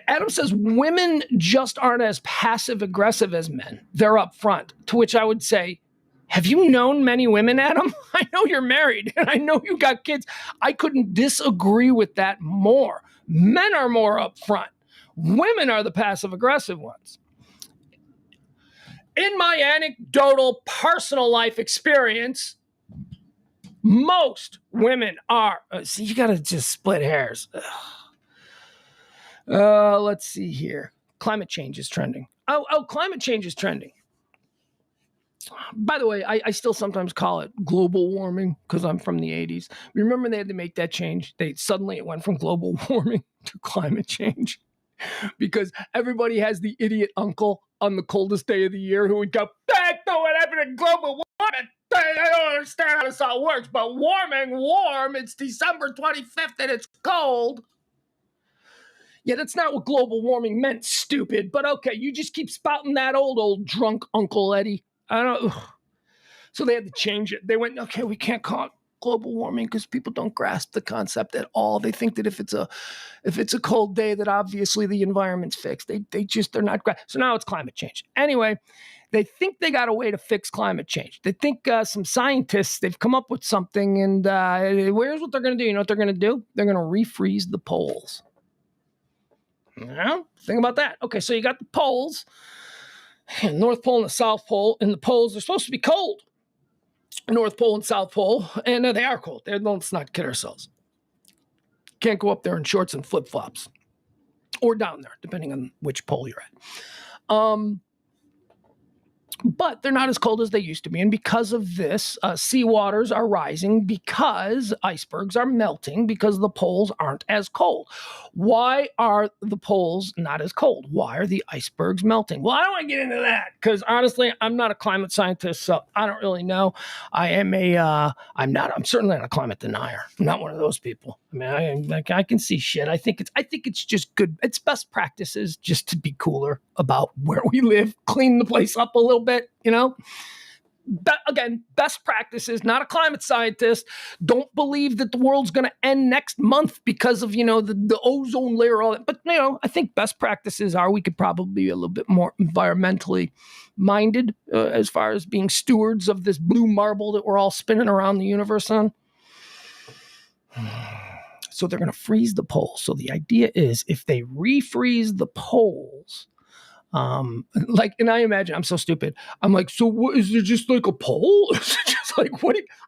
Adam says women just aren't as passive aggressive as men. They're upfront. To which I would say, have you known many women, Adam? I know you're married and I know you got kids. I couldn't disagree with that more. Men are more upfront. Women are the passive aggressive ones. In my anecdotal personal life experience, most women are. See, you got to just split hairs. Let's see here. Climate change is trending. Climate change is trending. By the way, I still sometimes call it global warming because I'm from the 80s. Remember they had to make that change? It went from global warming to climate change because everybody has the idiot uncle on the coldest day of the year who would go, I know what happened to global warming. I don't understand how this all works, but warm, it's December 25th and it's cold. Yeah, that's not what global warming meant, stupid. But okay, you just keep spouting that old drunk Uncle Eddie. I don't know. So they had to change it. They went, okay, we can't call it global warming because people don't grasp the concept at all. They think that if it's a cold day, that obviously the environment's fixed. They're not. So now it's climate change. Anyway, they think they got a way to fix climate change. They think some scientists, they've come up with something, and here's what they're going to do. You know what they're going to do? They're going to refreeze the poles. Yeah, think about that. Okay, so you got the poles, North Pole and the South Pole, and the poles are supposed to be cold. North Pole and South Pole, and they are cold. Let's not kid ourselves. Can't go up there in shorts and flip-flops, or down there, depending on which pole you're at. But they're not as cold as they used to be. And because of this, sea waters are rising because icebergs are melting because the poles aren't as cold. Why are the poles not as cold? Why are the icebergs melting? Well, I don't want to get into that because honestly, I'm not a climate scientist, so I don't really know. I'm certainly not a climate denier. I'm not one of those people. I mean, I can see shit. I think it's just good. It's best practices just to be cooler about where we live, clean the place up a little bit, you know? Again, best practices, not a climate scientist. Don't believe that the world's going to end next month because of, the ozone layer, all that. But, I think best practices are we could probably be a little bit more environmentally minded as far as being stewards of this blue marble that we're all spinning around the universe on. So they're going to freeze the poles. So the idea is if they refreeze the poles, and I imagine, I'm so stupid. I'm like, so what, is there just like a pole? Is it just like,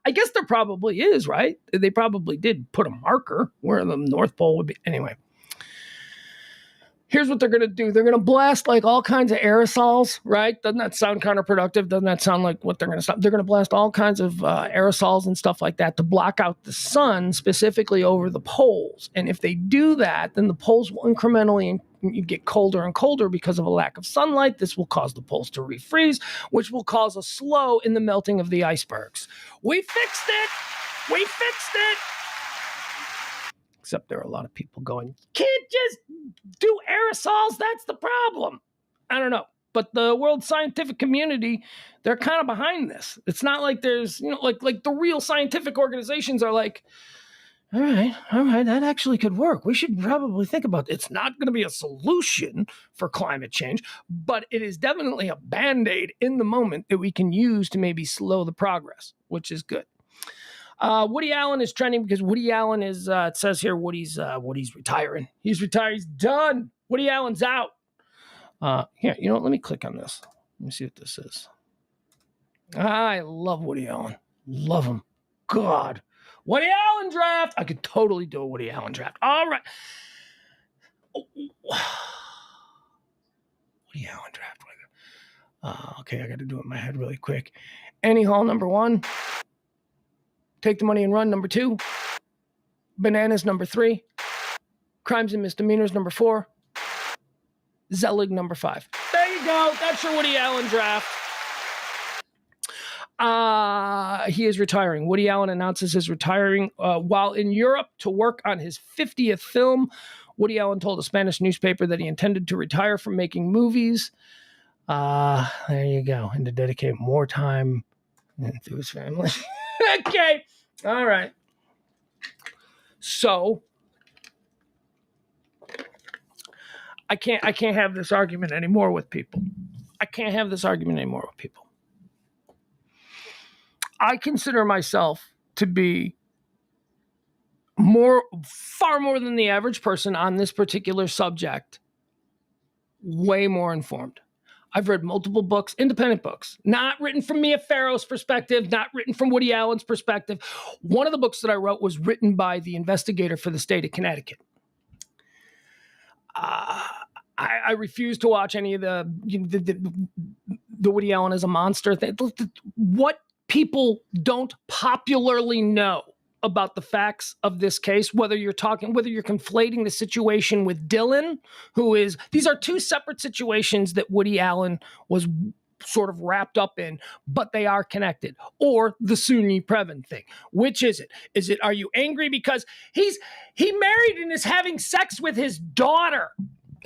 I guess there probably is, right? They probably did put a marker where the North Pole would be. Anyway, here's what they're going to do. They're going to blast like all kinds of aerosols, right? Doesn't that sound counterproductive? Doesn't that sound like what they're going to stop? They're going to blast all kinds of aerosols and stuff like that to block out the sun, specifically over the poles. And if they do that, then the poles will incrementally get colder and colder because of a lack of sunlight. This will cause the poles to refreeze, which will cause a slow in the melting of the icebergs. We fixed it. We fixed it. Except there are a lot of people going, can't just do aerosols. That's the problem. I don't know. But the world scientific community, they're kind of behind this. It's not like there's, like the real scientific organizations are like, all right, that actually could work. We should probably think about it. It's not going to be a solution for climate change, but it is definitely a Band-Aid in the moment that we can use to maybe slow the progress, which is good. Woody Allen is trending because Woody Allen is, it says here, Woody's retiring. He's retired. He's done. Woody Allen's out. Here, let me click on this. Let me see what this is. I love Woody Allen. Love him. God. Woody Allen draft. I could totally do a Woody Allen draft. All right. Woody Allen draft. Okay, I got to do it in my head really quick. Annie Hall, number 1. Take the Money and Run, number 2. Bananas, number 3. Crimes and Misdemeanors, number 4. Zelig, number 5. There you go. That's your Woody Allen draft. He is retiring. Woody Allen announces his retiring while in Europe to work on his 50th film. Woody Allen told a Spanish newspaper that he intended to retire from making movies. There you go. And to dedicate more time to his family. Okay. All right. So I can't have this argument anymore with people. I consider myself to be far more than the average person on this particular subject, way more informed. I've read multiple books, independent books, not written from Mia Farrow's perspective, not written from Woody Allen's perspective. One of the books that I wrote was written by the investigator for the state of Connecticut. I refuse to watch any of the Woody Allen as a monster thing. What people don't popularly know about the facts of this case, whether you're conflating the situation with Dylan, these are two separate situations that Woody Allen was sort of wrapped up in, but they are connected, or the Sunni Previn thing. Which is it? Are you angry because he married and is having sex with his daughter?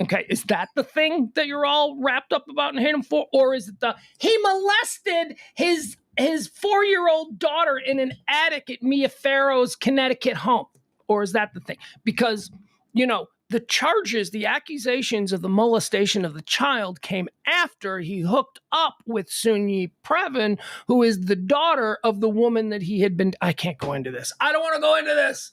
Okay, is that the thing that you're all wrapped up about and hate him for? Or is it he molested his his 4-year-old daughter in an attic at Mia Farrow's Connecticut home. Or is that the thing? Because, the charges, the accusations of the molestation of the child came after he hooked up with Soon-Yi Previn, who is the daughter of the woman that he had been. I can't go into this. I don't want to go into this.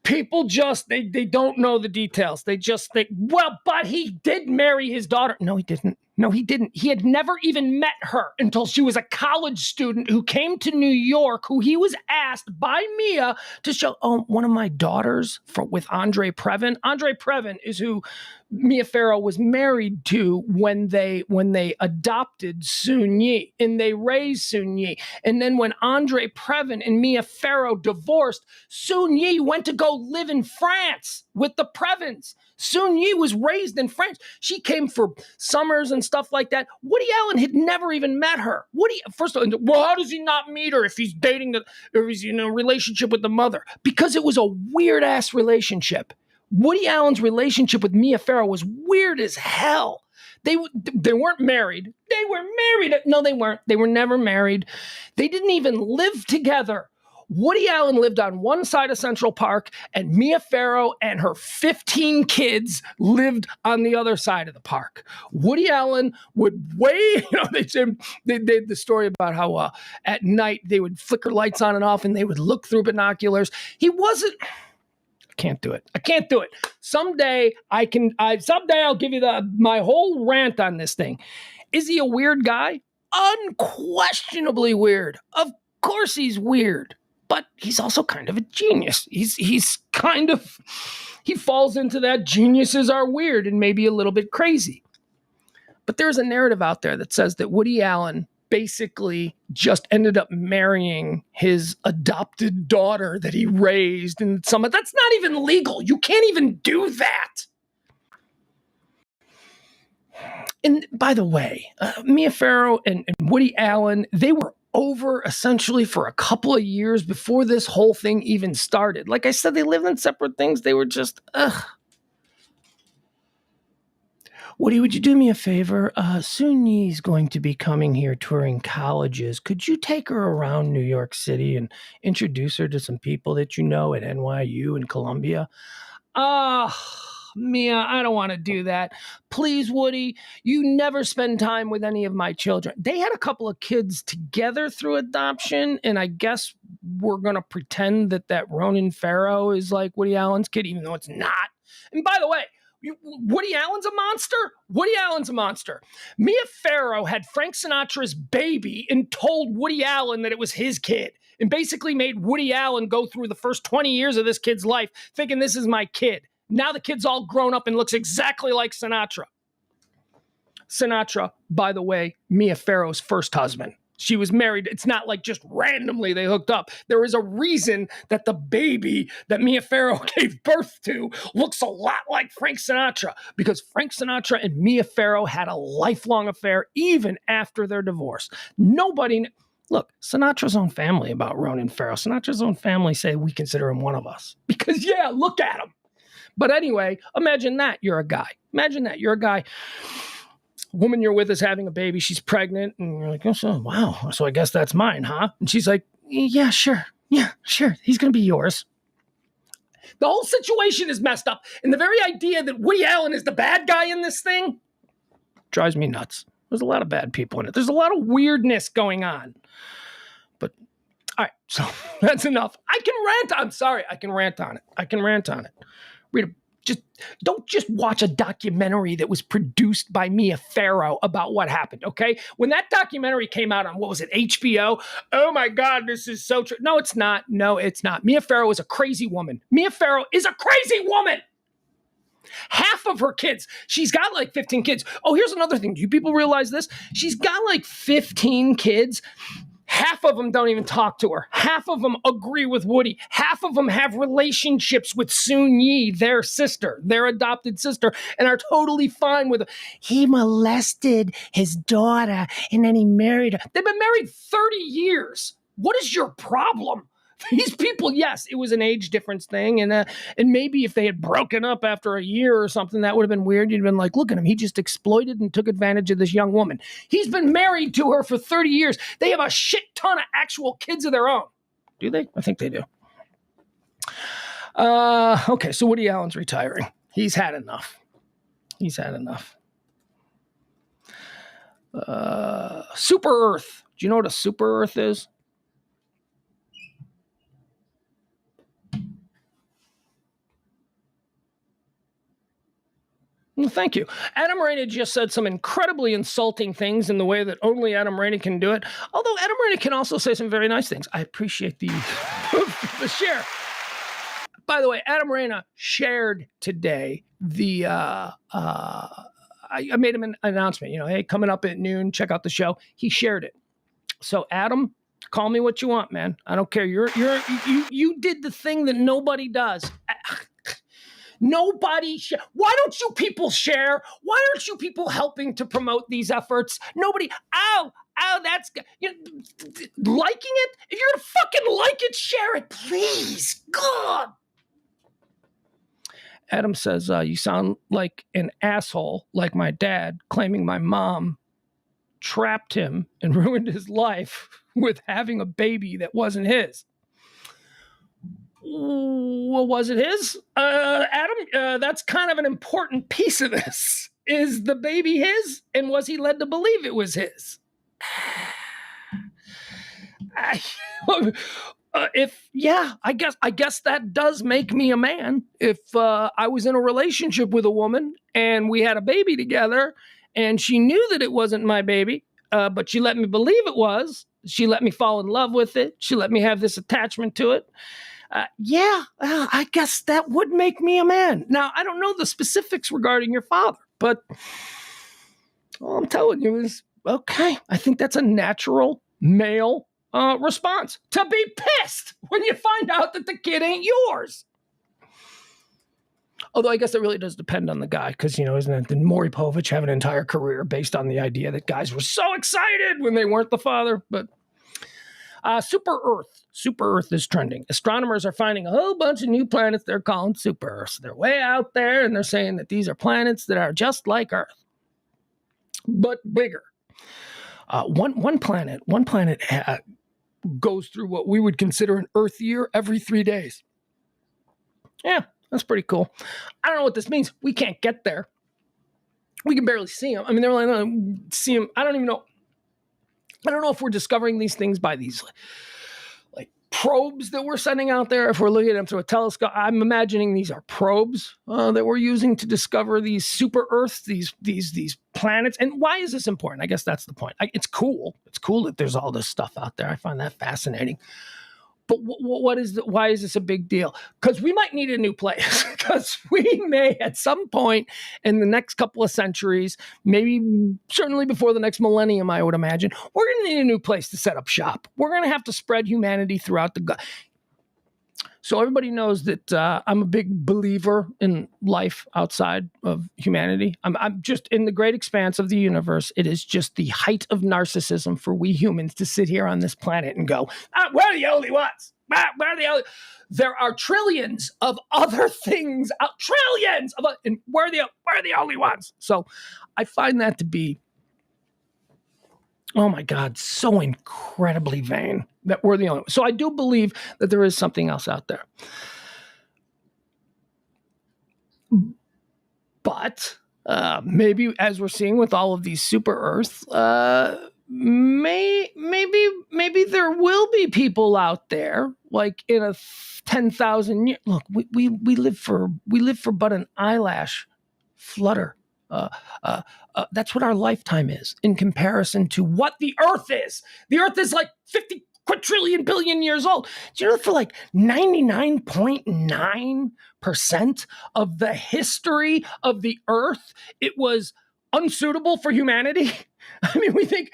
People just, they don't know the details. They just think, well, but he did marry his daughter. No, he didn't. No, he didn't. He had never even met her until she was a college student who came to New York, who he was asked by Mia to show, one of my daughters with Andre Previn. Andre Previn is who Mia Farrow was married to when they adopted Soon-Yi and they raised Soon-Yi. And then when Andre Previn and Mia Farrow divorced, Soon-Yi went to go live in France with the Previns. Soon-Yi was raised in France. She came for summers and stuff like that. Woody Allen had never even met her. First of all, well, how does he not meet her if he's dating or he's in a relationship with the mother? Because it was a weird ass relationship. Woody Allen's relationship with Mia Farrow was weird as hell. They weren't married. They were married. No, they weren't. They were never married. They didn't even live together. Woody Allen lived on one side of Central Park, and Mia Farrow and her 15 kids lived on the other side of the park. Woody Allen would they did the story about how at night they would flicker lights on and off, and they would look through binoculars. He wasn't. I can't do it. Someday I'll give you my whole rant on this thing. Is he a weird guy? Unquestionably weird. Of course he's weird. But he's also kind of a genius. He falls into that geniuses are weird and maybe a little bit crazy. But there's a narrative out there that says that Woody Allen basically just ended up marrying his adopted daughter that he raised in Summit. That's not even legal. You can't even do that. And by the way, Mia Farrow and Woody Allen, they were over essentially for a couple of years before this whole thing even started. Like I said, they lived in separate things. They were just, Woody, would you do me a favor? Soon-Yi's going to be coming here touring colleges. Could you take her around New York City and introduce her to some people that you know at NYU and Columbia? Mia, I don't want to do that. Please, Woody, you never spend time with any of my children. They had a couple of kids together through adoption, and I guess we're going to pretend that Ronan Farrow is like Woody Allen's kid, even though it's not. And by the way, Woody Allen's a monster? Woody Allen's a monster. Mia Farrow had Frank Sinatra's baby and told Woody Allen that it was his kid, and basically made Woody Allen go through the first 20 years of this kid's life thinking this is my kid. Now the kid's all grown up and looks exactly like Sinatra. Sinatra, by the way, Mia Farrow's first husband. She was married. It's not like just randomly they hooked up. There is a reason that the baby that Mia Farrow gave birth to looks a lot like Frank Sinatra, because Frank Sinatra and Mia Farrow had a lifelong affair even after their divorce. Look, Sinatra's own family about Ronan Farrow. Sinatra's own family say we consider him one of us. Because, yeah, look at him. But anyway, imagine that you're a guy. Imagine that you're a guy. Woman you're with is having a baby. She's pregnant. And you're like, oh, so, wow. So I guess that's mine, huh? And she's like, yeah, sure. Yeah, sure. He's going to be yours. The whole situation is messed up. And the very idea that Woody Allen is the bad guy in this thing drives me nuts. There's a lot of bad people in it. There's a lot of weirdness going on. But, all right. So that's enough. I can rant. I'm sorry. I can rant on it. Don't just watch a documentary that was produced by Mia Farrow about what happened, okay? When that documentary came out on, what was it, HBO? Oh my God, this is so true. No, it's not. Mia Farrow is a crazy woman. Half of her kids, she's got like 15 kids. Oh, here's another thing. Do you people realize this? She's got like 15 kids. Half of them don't even talk to her. Half of them agree with Woody. Half of them have relationships with Soon-Yi, their sister, their adopted sister, and are totally fine with it. He molested his daughter and then he married her. They've been married 30 years. What is your problem? These people, yes, it was an age difference thing. And maybe if they had broken up after a year or something, that would have been weird. You'd have been like, look at him. He just exploited and took advantage of this young woman. He's been married to her for 30 years. They have a shit ton of actual kids of their own. Do they? I think they do. Okay, so Woody Allen's retiring. He's had enough. Super Earth. Do you know what a super Earth is? Well, thank you. Adam Rainey just said some incredibly insulting things in the way that only Adam Rainey can do it. Although Adam Rainey can also say some very nice things. I appreciate the share. By the way, Adam Rainey shared today the I made him an announcement, hey, coming up at noon, check out the show. He shared it. So Adam, call me what you want, man. I don't care. You did the thing that nobody does. Nobody. Why don't you people share? Why aren't you people helping to promote these efforts? Nobody. Ow, that's liking it. If you're gonna fucking like it, share it, please. God. Adam says, you sound like an asshole, like my dad, claiming my mom trapped him and ruined his life with having a baby that wasn't his. Well, was it his? Adam, that's kind of an important piece of this. Is the baby his? And was he led to believe it was his? I guess that does make me a man. If I was in a relationship with a woman and we had a baby together and she knew that it wasn't my baby, but she let me believe it was, she let me fall in love with it, she let me have this attachment to it. I guess that would make me a man. Now, I don't know the specifics regarding your father, but all I'm telling you is, okay, I think that's a natural male response, to be pissed when you find out that the kid ain't yours. Although I guess it really does depend on the guy, because, isn't it, Maury Povich have an entire career based on the idea that guys were so excited when they weren't the father. But Super Earth is trending. Astronomers are finding a whole bunch of new planets they're calling super Earths. They're way out there, and they're saying that these are planets that are just like Earth, but bigger. One planet goes through what we would consider an Earth year every 3 days. Yeah, that's pretty cool. I don't know what this means. We can't get there. We can barely see them. I mean, they're like, see them. I don't even know. I don't know if we're discovering these things by these like probes that we're sending out there. If we're looking at them through a telescope, I'm imagining these are probes that we're using to discover these super Earths, these planets. And why is this important? I guess that's the point. It's cool. It's cool that there's all this stuff out there. I find that fascinating. But why is this a big deal? Because we might need a new place. Because we may, at some point in the next couple of centuries, maybe certainly before the next millennium, I would imagine, we're going to need a new place to set up shop. We're going to have to spread humanity throughout So everybody knows that I'm a big believer in life outside of humanity. I'm just in the great expanse of the universe. It is just the height of narcissism for we humans to sit here on this planet and go, we're the only ones. There are trillions of other things, and we're the only ones. So I find that to be, oh my God, so incredibly vain that we're the only one. So I do believe that there is something else out there. But maybe, as we're seeing with all of these super Earths, maybe there will be people out there, like in a 10,000 years. Look, we live for but an eyelash flutter. That's what our lifetime is in comparison to what the Earth is. The Earth is like 50 quadrillion billion years old. Do you know, for like 99.9% of the history of the Earth, it was unsuitable for humanity? I mean, we think,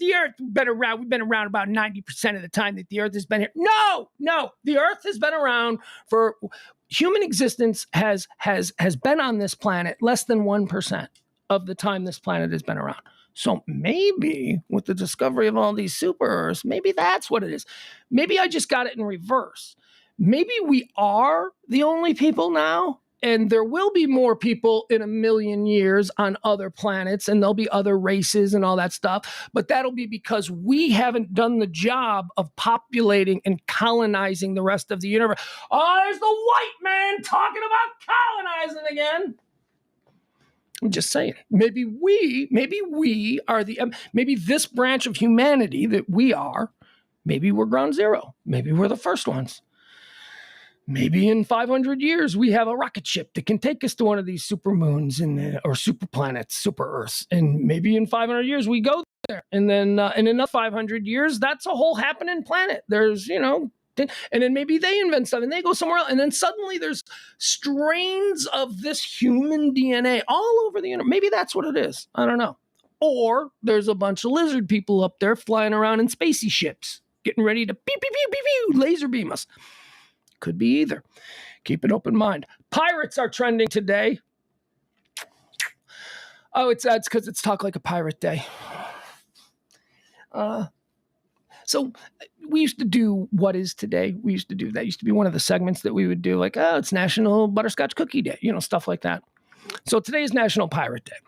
the Earth been around. We've been around about 90% of the time that the Earth has been here. No, the Earth has been around for human existence has been on this planet less than 1% of the time this planet has been around. So maybe with the discovery of all these super Earths, maybe that's what it is. Maybe I just got it in reverse. Maybe we are the only people now, and there will be more people in 1,000,000 years on other planets, and there'll be other races and all that stuff. But that'll be because we haven't done the job of populating and colonizing the rest of the universe. Oh, there's the white man talking about colonizing again. I'm just saying, maybe we are maybe this branch of humanity that we are, maybe we're ground zero. Maybe we're the first ones. Maybe in 500 years, we have a rocket ship that can take us to one of these super moons or super planets, super Earths. And maybe in 500 years, we go there. And then in another 500 years, that's a whole happening planet. There's, and then maybe they invent something, they go somewhere else. And then suddenly there's strains of this human DNA all over the universe. Maybe that's what it is. I don't know. Or there's a bunch of lizard people up there flying around in spacey ships, getting ready to pew, pew, pew, pew, pew, laser beam us. Could be either. Keep an open mind. Pirates are trending today. Oh, it's because it's Talk Like a Pirate Day. So we used to do What Is Today. We used to do that. Used to be one of the segments that we would do, like, oh, it's National Butterscotch Cookie Day, stuff like that. So today is National Pirate Day.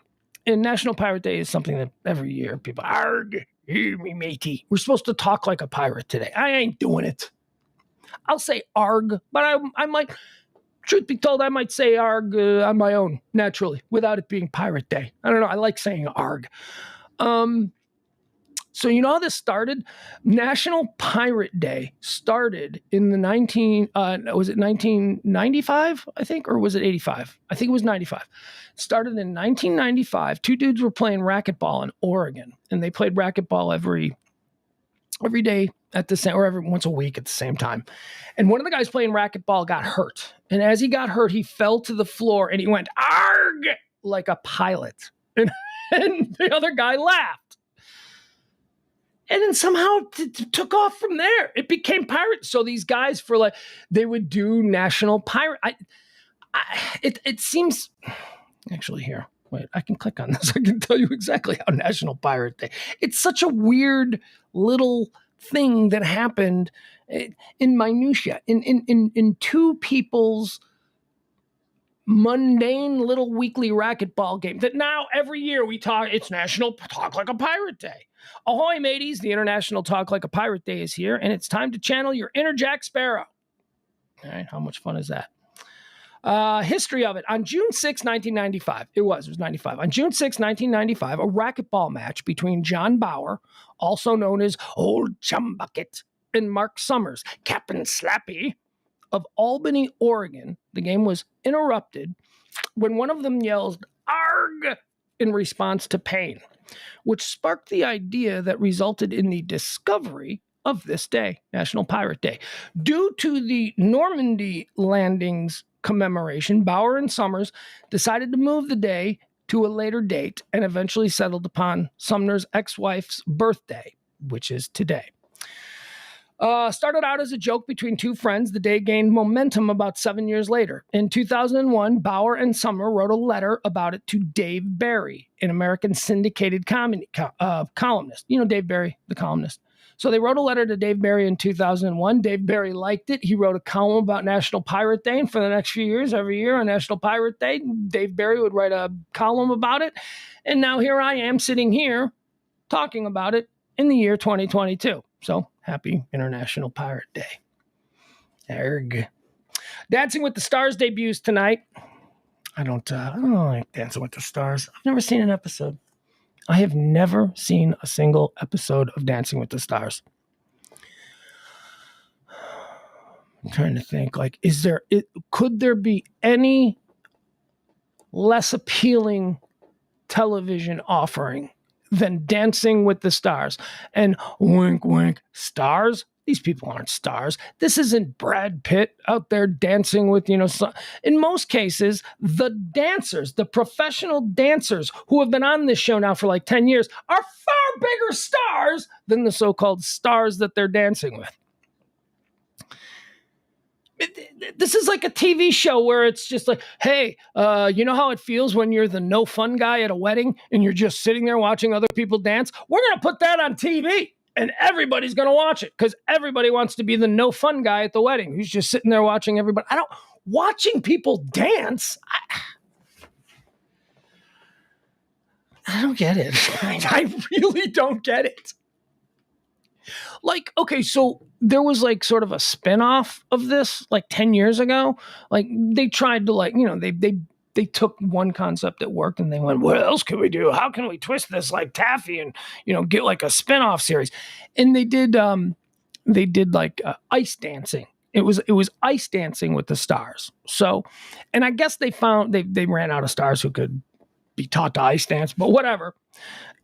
And National Pirate Day is something that every year people, arg, hear me matey. We're supposed to talk like a pirate today. I ain't doing it. I'll say arg, but I might, truth be told, I might say arg on my own, naturally, without it being Pirate Day. I don't know. I like saying arg. So you know how this started? National Pirate Day started in the 1995, I think, or was it 85? I think it was 95. Started in 1995. Two dudes were playing racquetball in Oregon, and they played racquetball every day at the same, or every once a week at the same time. And one of the guys playing racquetball got hurt. And as he got hurt, he fell to the floor and he went, arg, like a pilot. And the other guy laughed. And then somehow took off from there. It became pirate. So these guys they would do National Pirate. It seems, actually here, wait, I can click on this. I can tell you exactly how National Pirate Day. It's such a weird little thing that happened in minutia, in two people's mundane little weekly racquetball game that now every year we talk, it's National Talk Like a Pirate Day. Ahoy, mateys, the International Talk Like a Pirate Day is here, and it's time to channel your inner Jack Sparrow. All right, how much fun is that? History of it. On June 6, 1995, it was 95. On June 6, 1995, a racquetball match between John Bauer, also known as Old Chum Bucket, and Mark Summers, Captain Slappy, of Albany, Oregon. The game was interrupted when one of them yelled, arg, in response to pain, which sparked the idea that resulted in the discovery of this day, National Pirate Day. Due to the Normandy landings commemoration, Bauer and Summers decided to move the day to a later date and eventually settled upon Sumner's ex-wife's birthday, which is today. Started out as a joke between two friends, the day gained momentum about 7 years later. In 2001, Bauer and Sumner wrote a letter about it to Dave Barry, an American syndicated columnist. You know Dave Barry, the columnist. So they wrote a letter to Dave Barry in 2001. Dave Barry liked it. He wrote a column about National Pirate Day. And for the next few years, every year on National Pirate Day, Dave Barry would write a column about it. And now here I am sitting here talking about it in the year 2022. So happy International Pirate Day. Erg. Dancing with the Stars debuts tonight. I don't like Dancing with the Stars. I've never seen an episode. I have never seen a single episode of Dancing with the Stars. I'm trying to think, could there be any less appealing television offering than Dancing with the Stars? And wink, wink, stars? These people aren't stars. This isn't Brad Pitt out there dancing with, in most cases, the dancers, the professional dancers who have been on this show now for like 10 years are far bigger stars than the so-called stars that they're dancing with. This is like a TV show where it's just like, hey, you know how it feels when you're the no fun guy at a wedding and you're just sitting there watching other people dance? We're going to put that on TV and everybody's going to watch it because everybody wants to be the no fun guy at the wedding who's just sitting there watching everybody. Watching people dance. I don't get it. I really don't get it. Like, okay, so there was like sort of a spinoff of this like 10 years ago. Like they tried to like, they took one concept that worked and they went, what else can we do? How can we twist this like taffy and, get like a spinoff series? And they did like ice dancing. It was ice dancing with the stars. So, and I guess they ran out of stars who could be taught to ice dance, but whatever.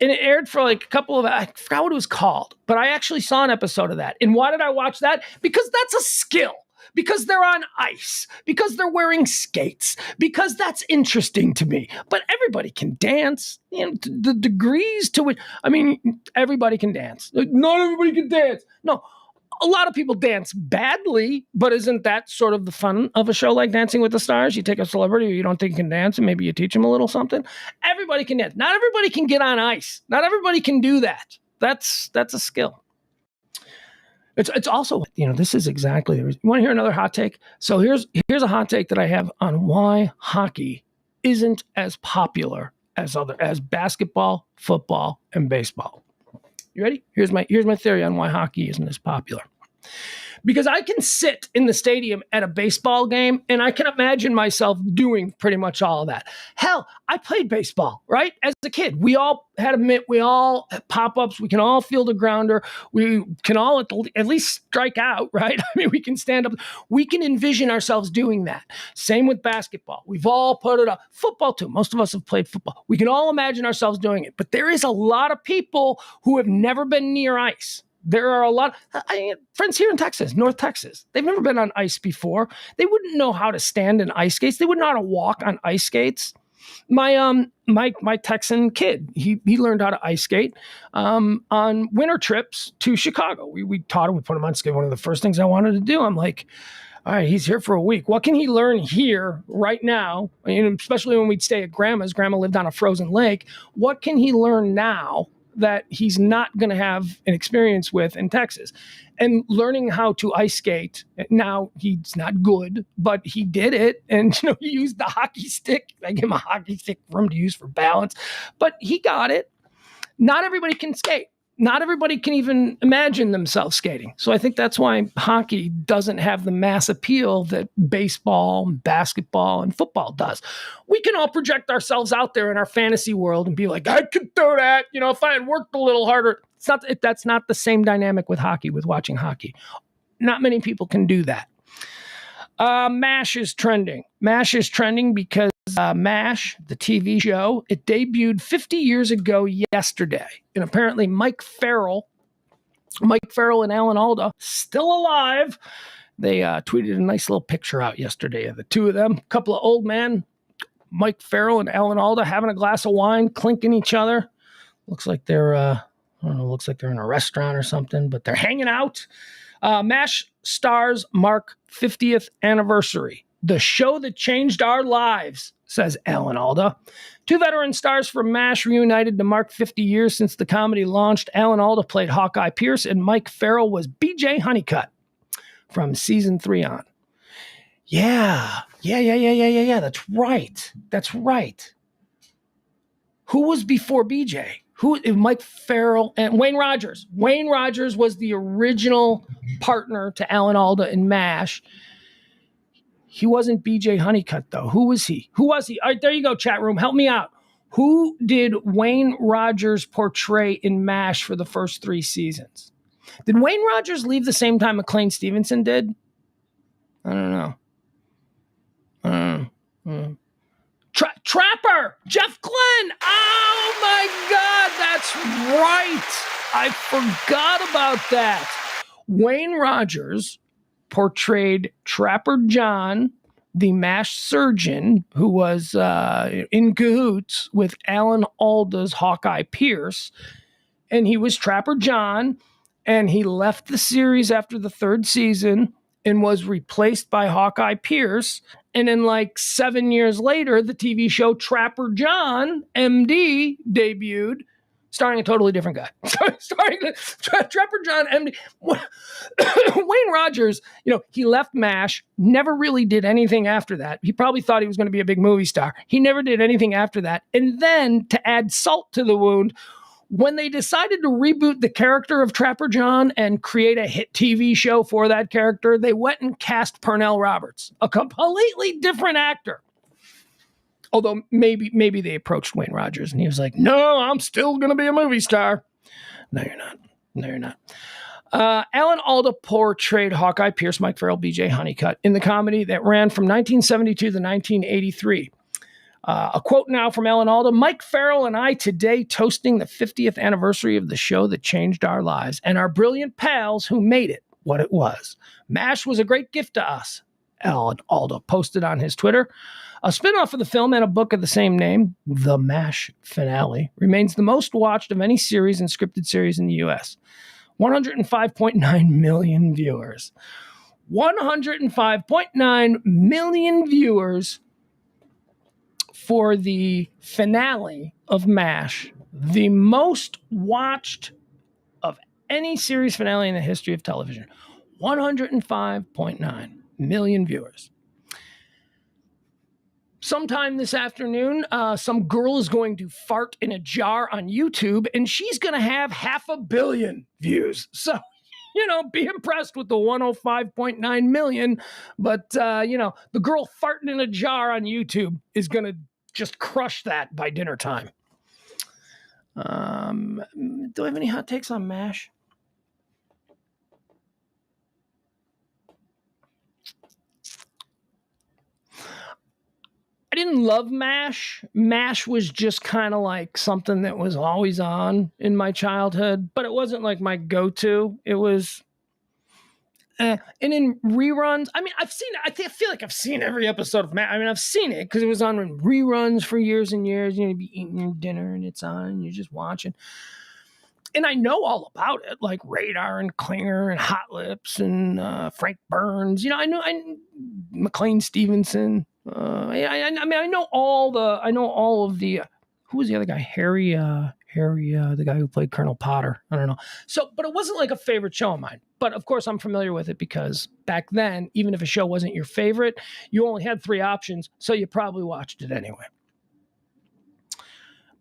And it aired for like a couple of, I forgot what it was called, but I actually saw an episode of that. And why did I watch that? Because that's a skill. Because they're on ice. Because they're wearing skates. Because that's interesting to me. But everybody can dance. The degrees to which, everybody can dance. Not everybody can dance. No. A lot of people dance badly, but isn't that sort of the fun of a show like Dancing with the Stars? You take a celebrity who you don't think can dance and maybe you teach them a little something. Everybody can dance. Not everybody can get on ice. Not everybody can do that. That's a skill. It's also, this is exactly the reason. You want to hear another hot take? So here's a hot take that I have on why hockey isn't as popular as basketball, football, and baseball. You ready? Here's my theory on why hockey isn't as popular. Because I can sit in the stadium at a baseball game and I can imagine myself doing pretty much all of that. Hell, I played baseball, right? As a kid, we all had a mitt, we all had pop-ups, we can all field a grounder, we can all at least strike out, right? We can stand up, we can envision ourselves doing that. Same with basketball. We've all put it up. Football too. Most of us have played football. We can all imagine ourselves doing it. But there is a lot of people who have never been near ice. There are a lot of friends here in Texas, North Texas. They've never been on ice before. They wouldn't know how to stand in ice skates. They wouldn't know how to walk on ice skates. My Texan kid, he learned how to ice skate on winter trips to Chicago. We taught him, we put him on skate. One of the first things I wanted to do, I'm like, all right, he's here for a week. What can he learn here right now? Especially when we'd stay at Grandma's. Grandma lived on a frozen lake. What can he learn now that he's not going to have an experience with in Texas? And learning how to ice skate. Now, he's not good, but he did it. And, he used the hockey stick. I gave him a hockey stick for him to use for balance, but he got it. Not everybody can skate. Not everybody can even imagine themselves skating. So I think that's why hockey doesn't have the mass appeal that baseball, basketball, and football does. We can all project ourselves out there in our fantasy world and be like, I could do that. If I had worked a little harder. That's not the same dynamic with hockey, with watching hockey. Not many people can do that. MASH is trending. MASH is trending because MASH, the TV show, it debuted 50 years ago yesterday. And apparently Mike Farrell and Alan Alda, still alive. They tweeted a nice little picture out yesterday of the two of them. A couple of old men, Mike Farrell and Alan Alda, having a glass of wine, clinking each other. Looks like they're, looks like they're in a restaurant or something, but they're hanging out. MASH stars mark 50th anniversary. The show that changed our lives, says Alan Alda. Two veteran stars from MASH reunited to mark 50 years since the comedy launched. Alan Alda played Hawkeye Pierce, and Mike Farrell was BJ Honeycutt from season 3 on. Yeah. That's right. Who was before BJ? Mike Farrell and Wayne Rogers. Wayne Rogers was the original partner to Alan Alda in MASH. He wasn't BJ Honeycutt, though. Who was he? All right, there you go, chat room. Help me out. Who did Wayne Rogers portray in MASH for the first 3 seasons? Did Wayne Rogers leave the same time McLean Stevenson did? I don't know. Trapper! Jeff Glenn! Oh, my God, that's right. I forgot about that. Wayne Rogers portrayed Trapper John, the MASH surgeon, who was in cahoots with Alan Alda's Hawkeye Pierce. And he was Trapper John, and he left the series after the 3rd season and was replaced by Hawkeye Pierce. And then like 7 years later, the TV show Trapper John, MD, debuted, starring a totally different guy. Trapper John, MD. Wayne Rogers, he left MASH, never really did anything after that. He probably thought he was going to be a big movie star. He never did anything after that. And then to add salt to the wound, when they decided to reboot the character of Trapper John and create a hit TV show for that character, they went and cast Pernell Roberts, a completely different actor. Although maybe they approached Wayne Rogers and he was like, no, I'm still going to be a movie star. No, you're not. Alan Alda portrayed Hawkeye Pierce, Mike Farrell, BJ Honeycutt in the comedy that ran from 1972 to 1983. A quote now from Alan Alda: Mike Farrell and I today toasting the 50th anniversary of the show that changed our lives and our brilliant pals who made it what it was. MASH was a great gift to us, Alan Alda posted on his Twitter. A spinoff of the film and a book of the same name, The MASH Finale, remains the most watched of any series and scripted series in the U.S. 105.9 million viewers. 105.9 million viewers for the finale of MASH, the most watched of any series finale in the history of television. 105.9 million viewers. Sometime this afternoon, some girl is going to fart in a jar on YouTube, and she's going to have 500 million views. So, be impressed with the 105.9 million. But, the girl farting in a jar on YouTube is going to just crush that by dinner time. Do I have any hot takes on MASH? I didn't love MASH. MASH was just kind of like something that was always on in my childhood, but it wasn't like my go-to. It was, and in reruns, I've seen it. I feel like I've seen every episode of MASH. I've seen it because it was on in reruns for years and years. You'd be eating your dinner and it's on and you're just watching. And I know all about it, like Radar and Klinger and Hot Lips and Frank Burns. I know McLean Stevenson. I know all of the. Who was the other guy? Harry, the guy who played Colonel Potter. I don't know. So, but it wasn't like a favorite show of mine. But of course, I'm familiar with it because back then, even if a show wasn't your favorite, you only had 3 options, so you probably watched it anyway.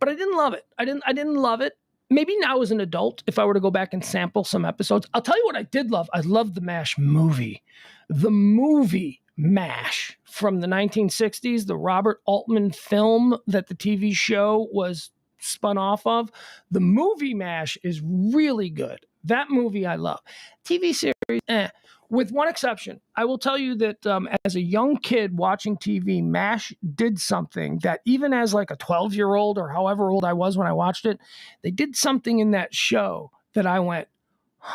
But I didn't love it. I didn't love it. Maybe now as an adult, if I were to go back and sample some episodes, I'll tell you what I did love. I loved the MASH movie. The movie MASH from the 1960s, the Robert Altman film that the TV show was spun off of. The movie MASH is really good. That movie I love. TV series, with one exception. I will tell you that as a young kid watching TV, MASH did something that even as like a 12-year-old or however old I was when I watched it, they did something in that show that I went,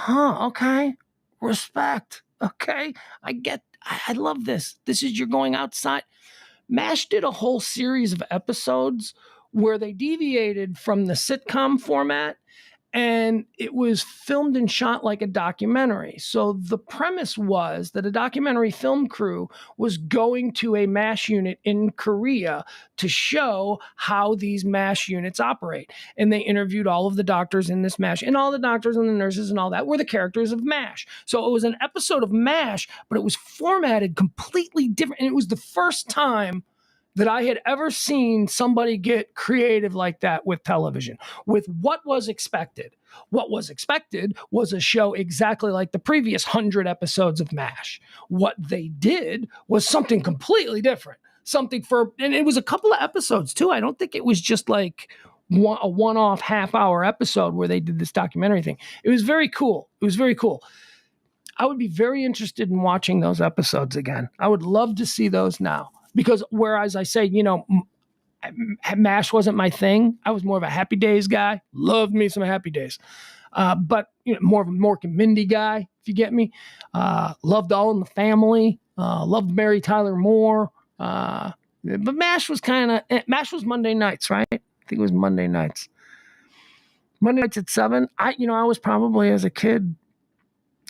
okay, respect. Okay, I love this. This is you're going outside. MASH did a whole series of episodes where they deviated from the sitcom format, and it was filmed and shot like a documentary. So the premise was that a documentary film crew was going to a MASH unit in Korea to show how these MASH units operate. And they interviewed all of the doctors in this MASH, and all the doctors and the nurses and all that were the characters of MASH. So it was an episode of MASH, but it was formatted completely different. And it was the first time that I had ever seen somebody get creative like that with television, with what was expected. What was expected was a show exactly like the previous 100 episodes of MASH. What they did was something completely different. And it was a couple of episodes too. I don't think it was just like a one-off half-hour episode where they did this documentary thing. It was very cool. I would be very interested in watching those episodes again. I would love to see those now. Because whereas I say, MASH wasn't my thing. I was more of a Happy Days guy. Loved me some Happy Days. But more of a Mork and Mindy guy, if you get me. Loved All in the Family. Loved Mary Tyler Moore. But MASH was MASH was Monday nights, right? I think it was Monday nights. Monday nights at 7. I was probably as a kid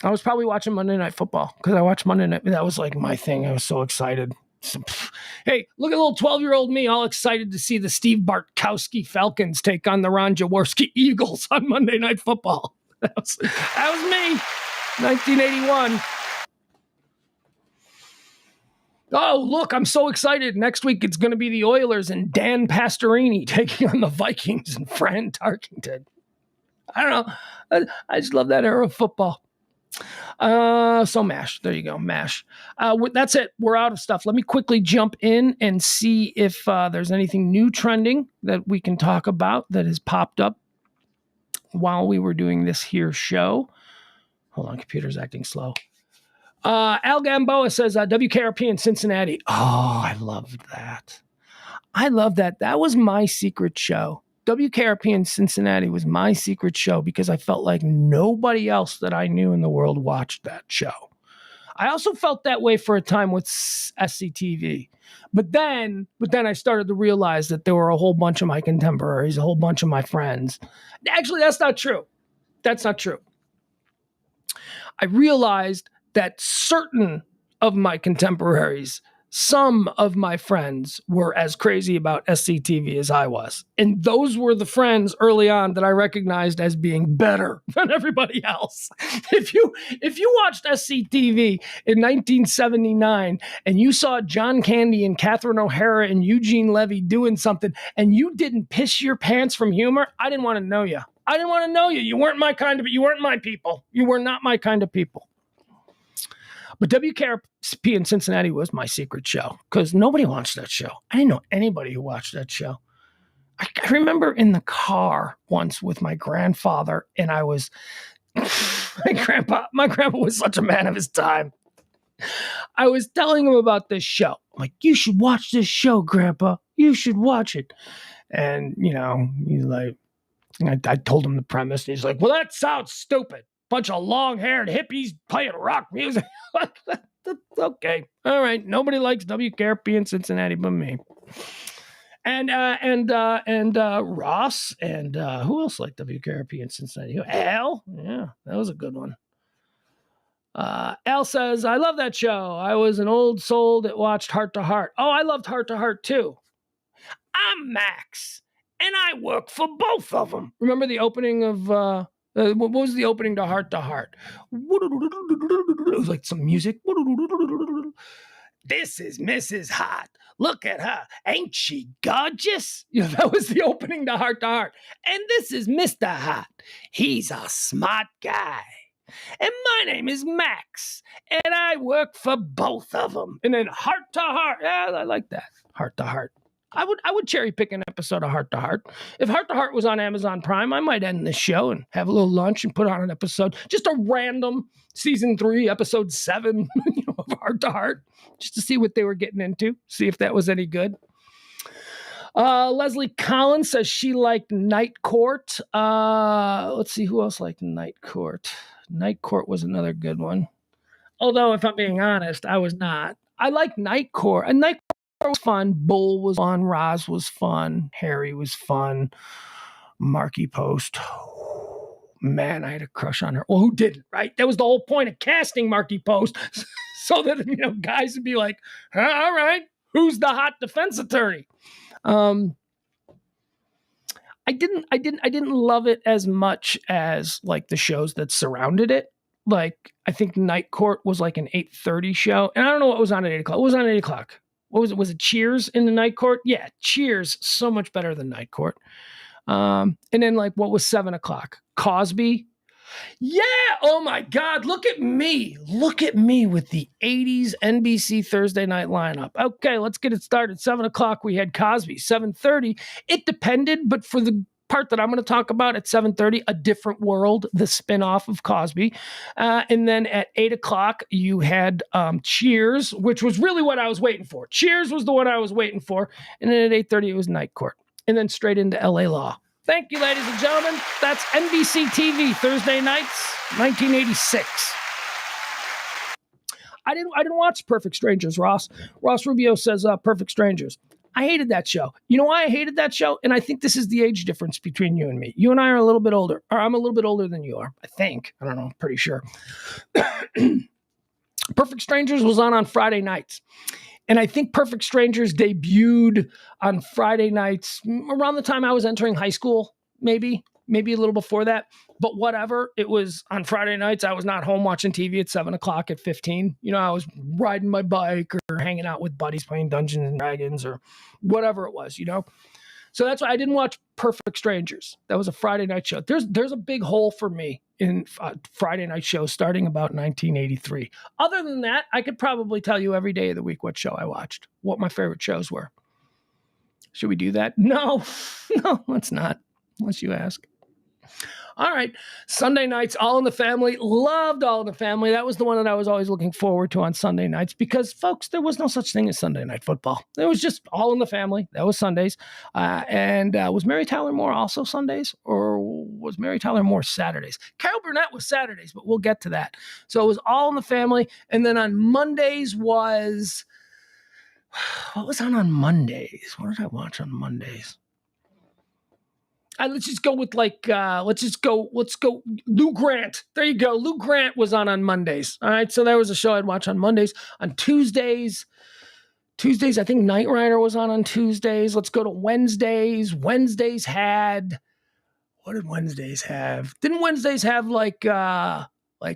I was probably watching Monday Night Football because I watched Monday Night. That was like my thing. I was so excited. Hey, look at little 12-year-old me all excited to see the Steve Bartkowski Falcons take on the Ron Jaworski Eagles on Monday Night Football. That was me, 1981. Oh, look, I'm so excited. Next week, it's going to be the Oilers and Dan Pastorini taking on the Vikings and Fran Tarkenton. I don't know. I just love that era of football. So MASH. There you go, MASH. That's it. We're out of stuff. Let me quickly jump in and see if there's anything new trending that we can talk about that has popped up while we were doing this here show. Hold on, computer's acting slow. Al Gamboa says WKRP in Cincinnati. Oh, I loved that. I love that. That was my secret show. WKRP in Cincinnati was my secret show because I felt like nobody else that I knew in the world watched that show. I also felt that way for a time with SCTV. But then I started to realize that there were a whole bunch of my contemporaries, a whole bunch of my friends. Actually, that's not true. That's not true. I realized that certain of my contemporaries, some of my friends were as crazy about SCTV as I was. And those were the friends early on that I recognized as being better than everybody else. If you watched SCTV in 1979 and you saw John Candy and Catherine O'Hara and Eugene Levy doing something and you didn't piss your pants from humor, I didn't want to know you. I didn't want to know you. You weren't my people. You were not my kind of people. But WKRP in Cincinnati was my secret show because nobody watched that show. I didn't know anybody who watched that show. I remember in the car once with my grandfather, and I was my grandpa was such a man of his time. I was telling him about this show. I'm like, you should watch this show, Grandpa. You should watch it. And, he's like, I told him the premise. And he's like, well, that sounds stupid. Bunch of long-haired hippies playing rock music. Okay. All right. Nobody likes WKRP in Cincinnati but me. And Ross and who else liked WKRP in Cincinnati? Al? Yeah, that was a good one. Al says, I love that show. I was an old soul that watched Heart to Heart. Oh, I loved Heart to Heart too. I'm Max, and I work for both of them. Remember the opening of... what was the opening to Heart to Heart? It was like some music. This is Mrs. Hot. Look at her. Ain't she gorgeous? That was the opening to Heart to Heart. And this is Mr. Hot. He's a smart guy. And my name is Max. And I work for both of them. And then Heart to Heart. Yeah, I like that. Heart to Heart. I would cherry pick an episode of Heart to Heart. If Heart to Heart was on Amazon Prime, I might end this show and have a little lunch and put on an episode, just a random season 3, episode 7 of Heart to Heart, just to see what they were getting into, see if that was any good. Leslie Collins says she liked Night Court. Let's see who else liked Night Court. Night Court was another good one. Although, if I'm being honest, I was not. I liked Night Court. And Night Court was fun. Bull was fun. Roz was fun. Harry was fun. Marky Post. Man, I had a crush on her. Well, who didn't, right? That was the whole point of casting Marky Post. So that, guys would be like, all right, who's the hot defense attorney? I didn't love it as much as like the shows that surrounded it. Like, I think Night Court was like an 8:30 show. And I don't know what was on at 8 o'clock. What was on at 8 o'clock? What was it? Was it Cheers in the Night Court? Yeah, Cheers, so much better than Night Court. And then like, what was 7 o'clock? Cosby. Yeah. Oh my God. Look at me. Look at me with the 80s NBC Thursday night lineup. Okay, let's get it started. 7 o'clock, we had Cosby. 7:30, it depended, but for the part that I'm going to talk about at 7:30, A Different World, the spinoff of Cosby. And then at 8 o'clock, you had Cheers, which was really what I was waiting for. Cheers was the one I was waiting for. And then at 8:30, it was Night Court. And then straight into LA Law. Thank you, ladies and gentlemen. That's NBC TV, Thursday nights, 1986. I didn't watch Perfect Strangers, Ross. Ross Rubio says Perfect Strangers. I hated that show. You know why I hated that show? And I think this is the age difference between you and me. You and I are a little bit older, or I'm a little bit older than you are, I think. I don't know, I'm pretty sure. Perfect Strangers was on Friday nights. And I think Perfect Strangers debuted on Friday nights around the time I was entering high school, maybe a little before that. But whatever, it was on Friday nights. I was not home watching TV at 7 o'clock at 15. You know, I was riding my bike or hanging out with buddies playing Dungeons and Dragons or whatever it was, you know. So that's why I didn't watch Perfect Strangers. That was a Friday night show. There's a big hole for me in Friday night shows starting about 1983. Other than that, I could probably tell you every day of the week what show I watched, what my favorite shows were. Should we do that? No, let's not, unless you ask. All right. Sunday nights, All in the Family. Loved All in the Family. That was the one that I was always looking forward to on Sunday nights because, folks, there was no such thing as Sunday night football. It was just All in the Family. That was Sundays. And was Mary Tyler Moore also Sundays, or was Mary Tyler Moore Saturdays? Carol Burnett was Saturdays, but we'll get to that. So it was All in the Family. And then on Mondays was, what was on Mondays? What did I watch on Mondays? Let's just go with let's go Lou Grant. There you go. Lou Grant was on Mondays. All right. So there was a show I'd watch on Mondays. On Tuesdays, I think Knight Rider was on Tuesdays. Let's go to Wednesdays. Wednesdays had, what did Wednesdays have? Didn't Wednesdays have like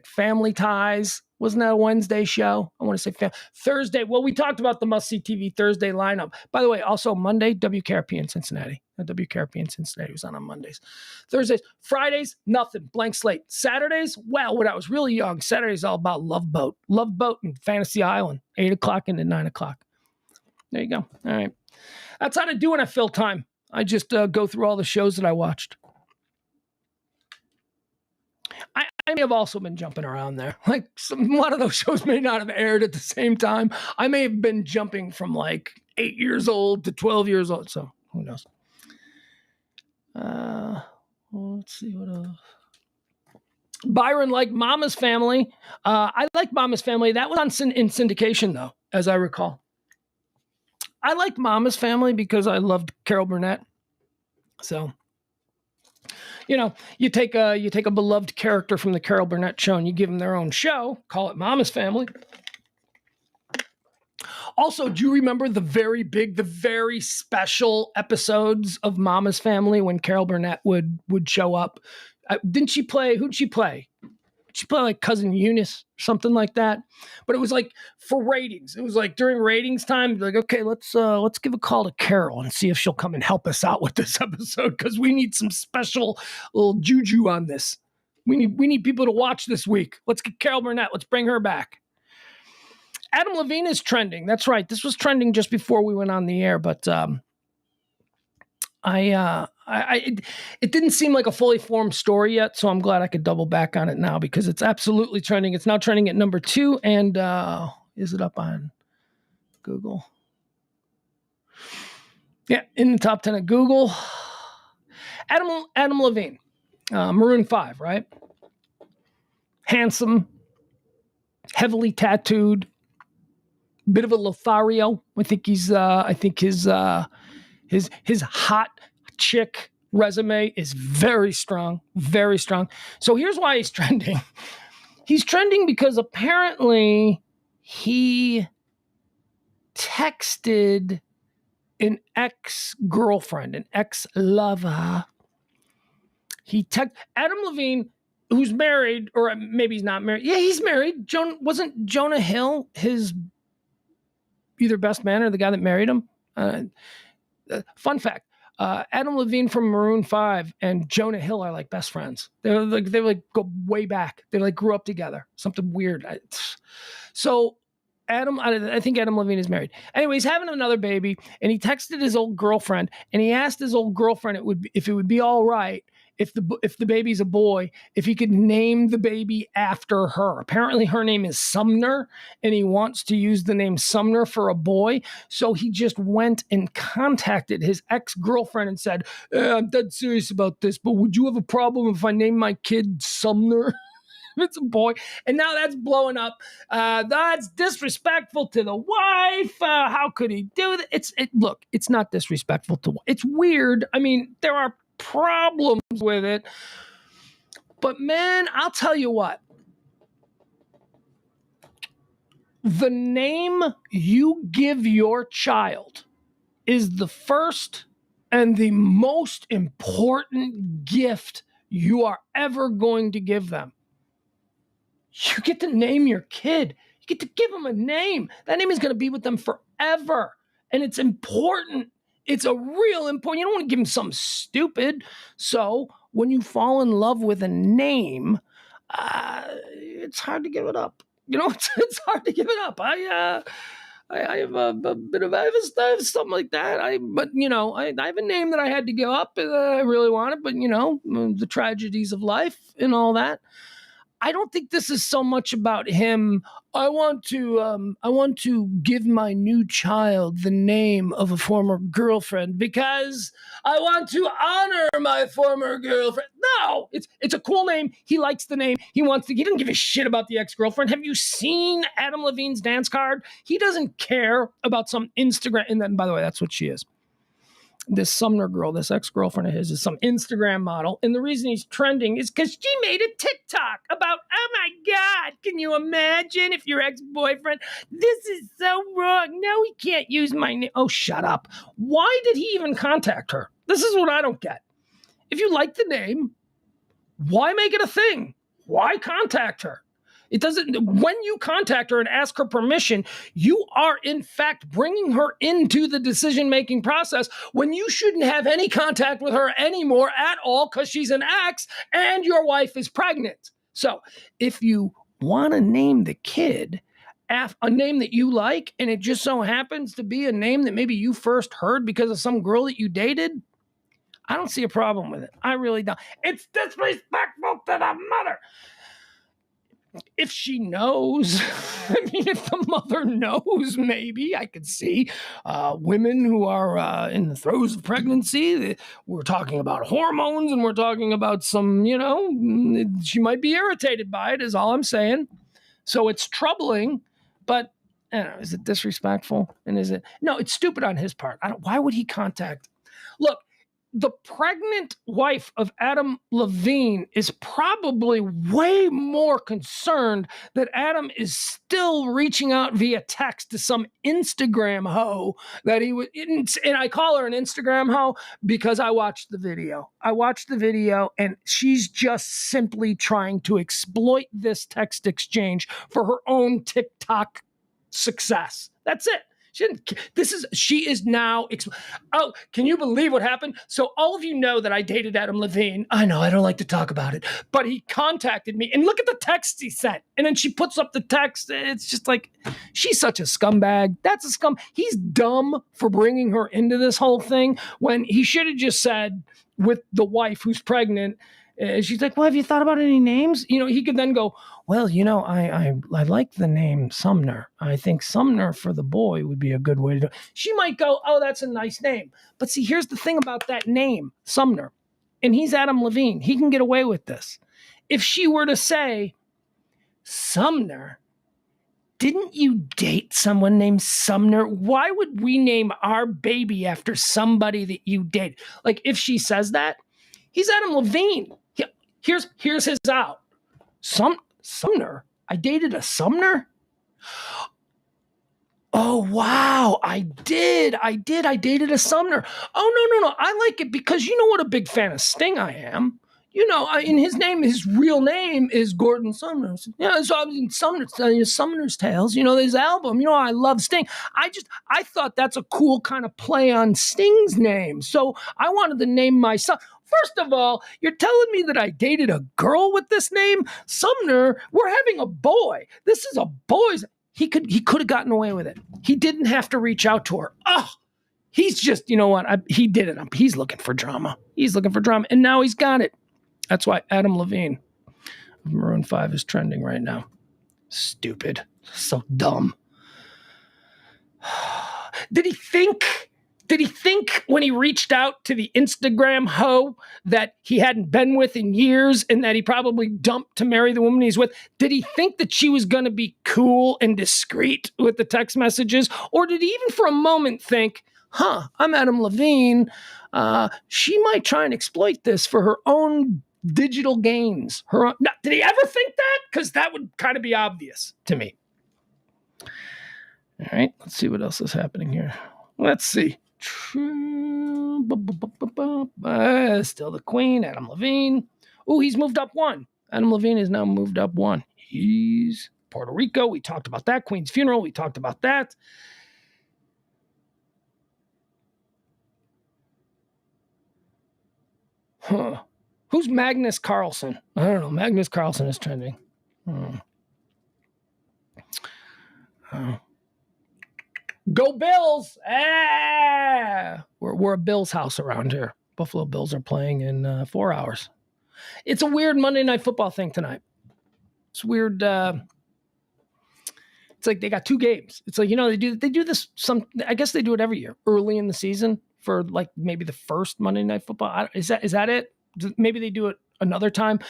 Family Ties? Wasn't that a Wednesday show? I want to say Thursday. Well, we talked about the must-see TV Thursday lineup. By the way, also Monday, WKRP in Cincinnati. WKRP in Cincinnati was on Mondays. Thursdays, Fridays, nothing, blank slate. Saturdays, well, when I was really young, Saturdays all about Love Boat and Fantasy Island, 8 o'clock into 9 o'clock. There you go. All right. That's how I do when I fill time. I just go through all the shows that I watched. I may have also been jumping around there. Like a lot of those shows may not have aired at the same time. I may have been jumping from like 8 years old to 12 years old. So who knows? Let's see what else. Byron liked Mama's Family. I like Mama's Family. That was on in syndication though, as I recall. I liked Mama's Family because I loved Carol Burnett. So, you know, you take a beloved character from the Carol Burnett show and you give them their own show, call it Mama's Family. Also, do you remember the very special episodes of Mama's Family when Carol Burnett would show up? Who'd she play? She played like Cousin Eunice, something like that. But it was like for ratings. It was like during ratings time, like, okay, let's give a call to Carol and see if she'll come and help us out with this episode because we need some special little juju on this. We need people to watch this week. Let's get Carol Burnett. Let's bring her back. Adam Levine is trending. That's right. This was trending just before we went on the air, but it didn't seem like a fully formed story yet, so I'm glad I could double back on it now because it's absolutely trending. It's now trending at number 2, and is it up on Google? Yeah, in the top 10 at Google. Adam Levine, Maroon 5, right? Handsome, heavily tattooed, bit of a Lothario. I think his hot chick resume is very strong, very strong. So here's why he's trending. He's trending because apparently he texted an ex-girlfriend, an ex-lover. Adam Levine, who's married, or maybe he's not married. Yeah, he's married. Wasn't Jonah Hill his either best man or the guy that married him? Fun fact. Adam Levine from Maroon 5 and Jonah Hill are like best friends. They go way back. They like grew up together. Something weird. So I think Adam Levine is married. Anyway, he's having another baby, and he texted his old girlfriend, and he asked his old girlfriend if it would be all right if the baby's a boy, if he could name the baby after her. Apparently her name is Sumner, and he wants to use the name Sumner for a boy. So he just went and contacted his ex-girlfriend and said, I'm dead serious about this, but would you have a problem if I name my kid Sumner? it's a boy. And now that's blowing up. That's disrespectful to the wife. How could he do that? Look, it's not disrespectful to. It's weird. I mean, there are problems with it. But man, I'll tell you what. The name you give your child is the first and the most important gift you are ever going to give them. You get to name your kid. You get to give them a name. That name is going to be with them forever. And it's important. It's a real important. You don't want to give them something stupid. So when you fall in love with a name, it's hard to give it up. It's hard to give it up. I have a bit of, I have something like that. I have a name that I had to give up. I really wanted, but the tragedies of life and all that. I don't think this is so much about him. I want to give my new child the name of a former girlfriend because I want to honor my former girlfriend. No, it's a cool name. He likes the name. He doesn't give a shit about the ex-girlfriend. Have you seen Adam Levine's dance card? He doesn't care about some Instagram. And then, by the way, that's what she is. This Sumner girl, this ex-girlfriend of his, is some Instagram model. And the reason he's trending is because she made a TikTok about, oh my God, can you imagine if your ex-boyfriend, this is so wrong. No, he can't use my name. Oh, shut up. Why did he even contact her? This is what I don't get. If you like the name, why make it a thing? Why contact her? It doesn't. When you contact her and ask her permission, you are in fact bringing her into the decision-making process when you shouldn't have any contact with her anymore at all because she's an ex and your wife is pregnant. So if you want to name the kid a name that you like and it just so happens to be a name that maybe you first heard because of some girl that you dated, I don't see a problem with it. I really don't. It's disrespectful to the mother. If she knows, if the mother knows, maybe I could see women who are in the throes of pregnancy. We're talking about hormones and we're talking about some, she might be irritated by it is all I'm saying. So it's troubling, but is it disrespectful? And is it? No, it's stupid on his part. Why would he contact? Look, the pregnant wife of Adam Levine is probably way more concerned that Adam is still reaching out via text to some Instagram hoe that he would, and I call her an Instagram hoe because I watched the video. And she's just simply trying to exploit this text exchange for her own TikTok success. That's it. She is now. Oh, can you believe what happened? So all of you know that I dated Adam Levine. I know I don't like to talk about it, but he contacted me and look at the text he sent. And then she puts up the text. It's just like, she's such a scumbag. That's a scum. He's dumb for bringing her into this whole thing when he should have just said with the wife who's pregnant. She's like, well, have you thought about any names? He could then go, well, I like the name Sumner. I think Sumner for the boy would be a good way to do it. She might go, oh, that's a nice name. But see, here's the thing about that name, Sumner. And he's Adam Levine. He can get away with this. If she were to say, Sumner, didn't you date someone named Sumner? Why would we name our baby after somebody that you dated? Like, if she says that, he's Adam Levine. Here's his out. Sumner? I dated a Sumner? Oh, wow. I did. I dated a Sumner. Oh, no. I like it because you know what a big fan of Sting I am. In his real name is Gordon Sumner. Yeah, so I was in Sumner's Tales, his album. I love Sting. I thought that's a cool kind of play on Sting's name. So I wanted to name my son. First of all, you're telling me that I dated a girl with this name? Sumner, we're having a boy. This is a boy's. He could have gotten away with it. He didn't have to reach out to her. Oh, he's just, he did it. He's looking for drama. And now he's got it. That's why Adam Levine of Maroon 5 is trending right now. Stupid. So dumb. Did he think Did he think when he reached out to the Instagram hoe that he hadn't been with in years and that he probably dumped to marry the woman he's with? Did he think that she was going to be cool and discreet with the text messages? Or did he even for a moment think, I'm Adam Levine. She might try and exploit this for her own digital gains. Did he ever think that? Because that would kind of be obvious to me. All right, let's see what else is happening here. Let's see. Still the Queen, Adam Levine. Oh, he's moved up one. Adam Levine is now moved up one. He's Puerto Rico. We talked about that. Queen's funeral. We talked about that. Who's Magnus Carlsen? I don't know. Magnus Carlsen is trending. Go Bills! We're a Bills house around here. Buffalo Bills are playing in 4 hours. It's a weird Monday Night Football thing tonight. It's weird. It's like they got 2 games. It's like, they do this I guess they do it every year early in the season for like maybe the first Monday Night Football. Is that it? Maybe they do it another time,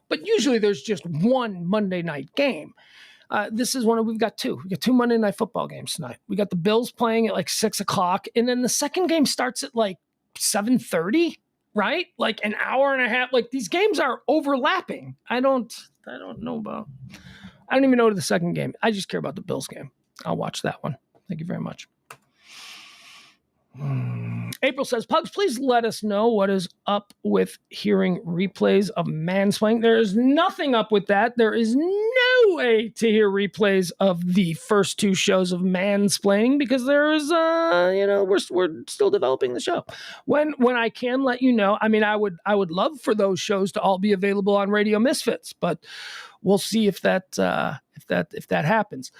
but usually there's just one Monday night game. This is we've got 2. We got 2 Monday Night Football games tonight. We got the Bills playing at like 6:00, and then the second game starts at like 7:30, right? Like an hour and a half. Like these games are overlapping. I don't even know the second game. I just care about the Bills game. I'll watch that one. Thank you very much. April says, Pugs, please let us know what is up with hearing replays of mansplaining. There is nothing up with that. There is no way to hear replays of the first 2 shows of mansplaining because there is, we're still developing the show. When I can let you know, I mean, I would love for those shows to all be available on Radio Misfits, but we'll see if that happens.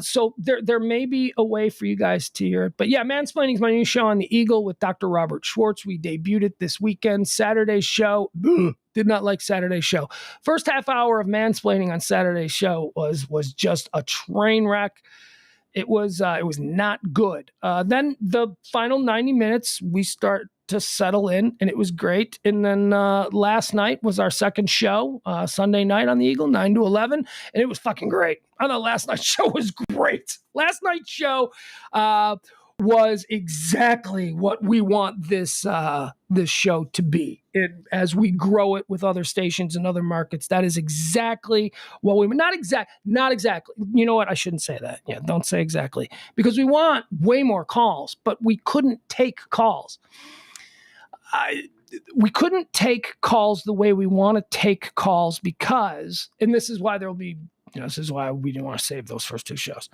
So there may be a way for you guys to hear it. But yeah, Mansplaining is my new show on the Eagle with Dr. Robert Schwartz. We debuted it this weekend. Saturday's show, did not like Saturday's show. First half hour of Mansplaining on Saturday's show was just a train wreck. It was not good. Then the final 90 minutes, we start to settle in, and it was great. And then last night was our second show, Sunday night on the Eagle, 9 to 11, and it was fucking great. I thought last night's show was great. Last night's show was exactly what we want this show to be. As we grow it with other stations and other markets, that is exactly what we not exactly. You know what? I shouldn't say that. Yeah, don't say exactly, because we want way more calls, but we couldn't take calls. We couldn't take calls the way we want to take calls because, and this is why there'll be, this is why we didn't want to save those first 2 shows.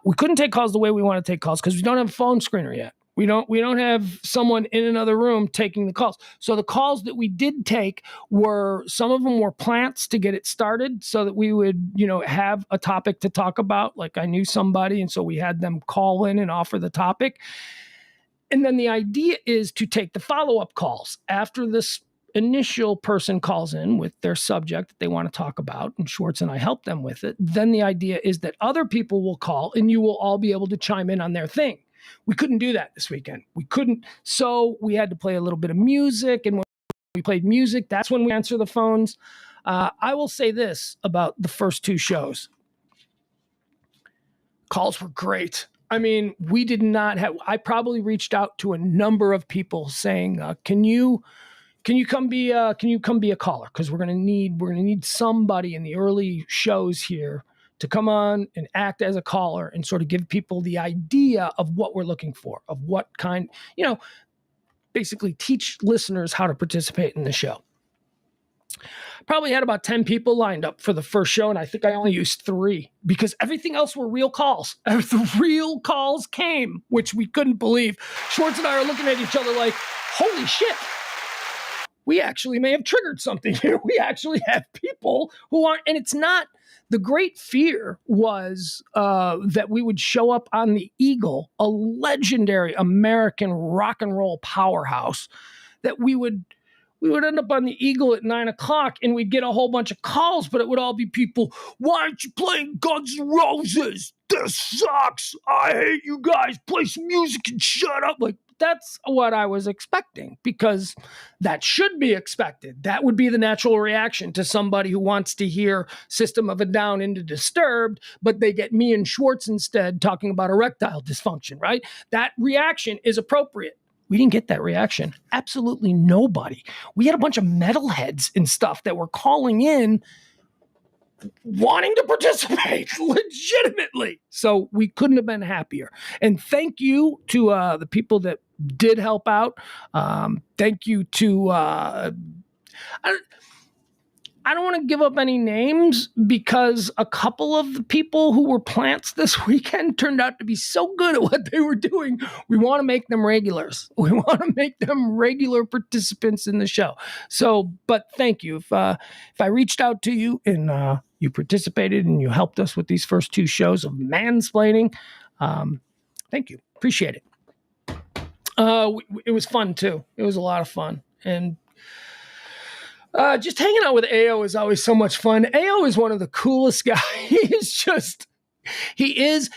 We couldn't take calls the way we want to take calls because we don't have a phone screener yet. We don't have someone in another room taking the calls. So the calls that we did take some of them were plants to get it started so that we would, have a topic to talk about. Like I knew somebody, and so we had them call in and offer the topic. And then the idea is to take the follow-up calls after this initial person calls in with their subject that they want to talk about, and Schwartz and I help them with it. Then the idea is that other people will call and you will all be able to chime in on their thing. We couldn't do that this weekend. We couldn't. So we had to play a little bit of music. And when we played music, that's when we answer the phones. I will say this about the first 2 shows. Calls were great. I mean, we did not have, I probably reached out to a number of people saying, can you come be a caller? Cause we're going to need somebody in the early shows here to come on and act as a caller and sort of give people the idea of what we're looking for, of what kind, basically teach listeners how to participate in the show. Probably had about 10 people lined up for the first show, and I think I only used 3 because everything else were real calls. The real calls came, which we couldn't believe. Schwartz and I are looking at each other like, holy shit, we actually may have triggered something here. We actually have people who aren't, and it's not, the great fear was that we would show up on the Eagle, a legendary American rock and roll powerhouse, that we would end up on the Eagle at 9:00 and we'd get a whole bunch of calls, but it would all be people, why aren't you playing Guns N' Roses? This sucks. I hate you guys. Play some music and shut up. Like, that's what I was expecting, because that should be expected. That would be the natural reaction to somebody who wants to hear System of a Down into Disturbed, but they get me and Schwartz instead talking about erectile dysfunction, right? That reaction is appropriate. We didn't get that reaction. Absolutely nobody. We had a bunch of metalheads and stuff that were calling in wanting to participate legitimately. So we couldn't have been happier. And thank you to the people that did help out. Thank you to, I don't want to give up any names, because a couple of the people who were plants this weekend turned out to be so good at what they were doing. We want to make them regulars. We want to make them regular participants in the show. So, but thank you. If I reached out to you and you participated and you helped us with these first 2 shows of mansplaining, thank you. Appreciate it. It was fun too. It was a lot of fun. And just hanging out with AO is always so much fun. AO is one of the coolest guys. He is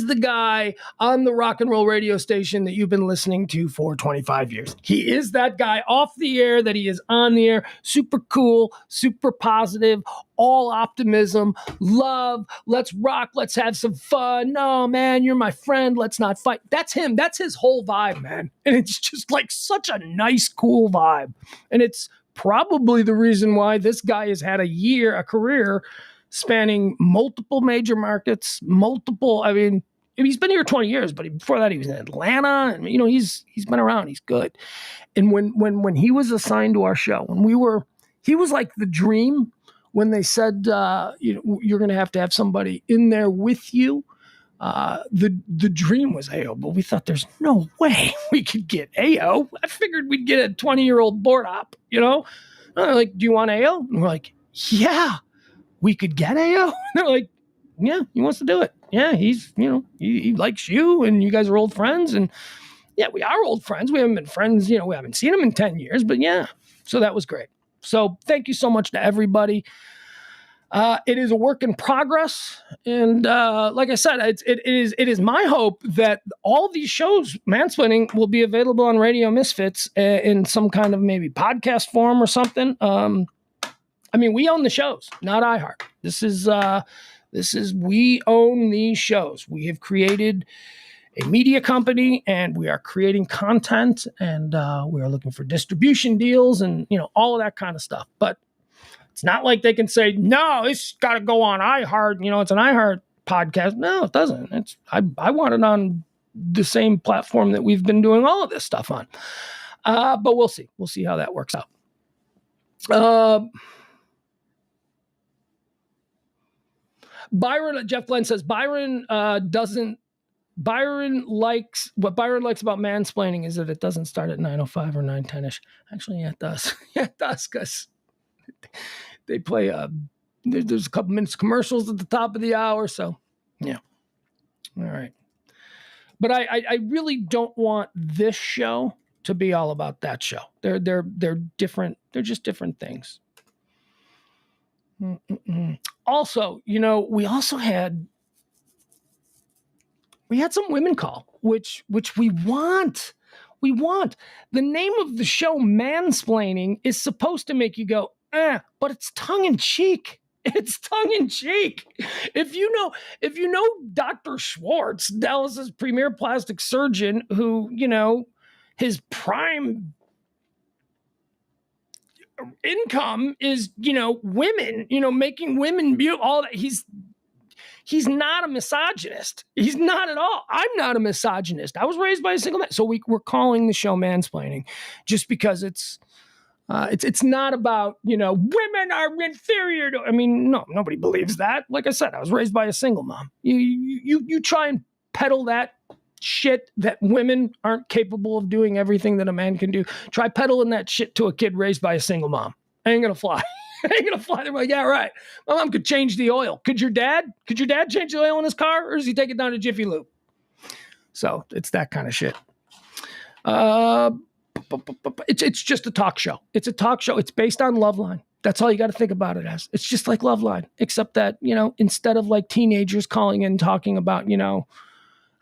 the guy on the rock and roll radio station that you've been listening to for 25 years. He is that guy off the air that he is on the air. Super cool, super positive, all optimism, love, let's rock, let's have some fun. No, man, you're my friend, let's not fight. That's him. That's his whole vibe, man. And it's just like such a nice, cool vibe. And it's probably the reason why this guy has had a career spanning multiple major markets, I mean, he's been here 20 years, but before that he was in Atlanta, and he's been around, he's good. And when he was assigned to our show, he was like the dream when they said, you're going to have somebody in there with you. The dream was AO, but we thought there's no way we could get AO. I figured we'd get a 20-year-old board op, like, do you want AO? And we're like, yeah, we could get AO. And they're like, yeah, he wants to do it. Yeah, he's, he likes you, and you guys are old friends. And yeah, we are old friends. We haven't been friends, we haven't seen him in 10 years, but yeah. So that was great. So thank you so much to everybody. It is a work in progress. And like I said, it is my hope that all these shows, Mansplaining, will be available on Radio Misfits in some kind of maybe podcast form or something. I mean, we own the shows, not iHeart. This is we own these shows. We have created a media company, and we are creating content, and we are looking for distribution deals and, all of that kind of stuff. But it's not like they can say, no, it's got to go on iHeart. It's an iHeart podcast. No, it doesn't. I want it on the same platform that we've been doing all of this stuff on. But we'll see. We'll see how that works out. Jeff Glenn says, Byron likes about mansplaining is that it doesn't start at 9:05 or 9:10ish. Actually, yeah, it does. Yeah, it does, because they play there's a couple minutes commercials at the top of the hour. So yeah. All right. But I really don't want this show to be all about that show. They're different. They're just different things. Also, we had some women call, which we want. We want. The name of the show, Mansplaining, is supposed to make you go, but it's tongue in cheek. It's tongue in cheek. If you know Dr. Schwartz, Dallas's premier plastic surgeon, who, his prime income is, women, making women beautiful, all that. He's not a misogynist. He's not at all. I'm not a misogynist. I was raised by a single man. So we're calling the show Mansplaining just because it's not about, women are inferior to, no, nobody believes that. Like I said, I was raised by a single mom. You try and peddle that shit that women aren't capable of doing everything that a man can do. Try peddling that shit to a kid raised by a single mom. Ain't gonna fly. Ain't gonna fly. They're like, yeah, right. My mom could change the oil. Could your dad change the oil in his car, or does he take it down to Jiffy Lube? So it's that kind of shit. It's just a talk show. It's a talk show. It's based on Loveline. That's all you got to think about it as. It's just like Loveline, except that, instead of like teenagers calling in talking about,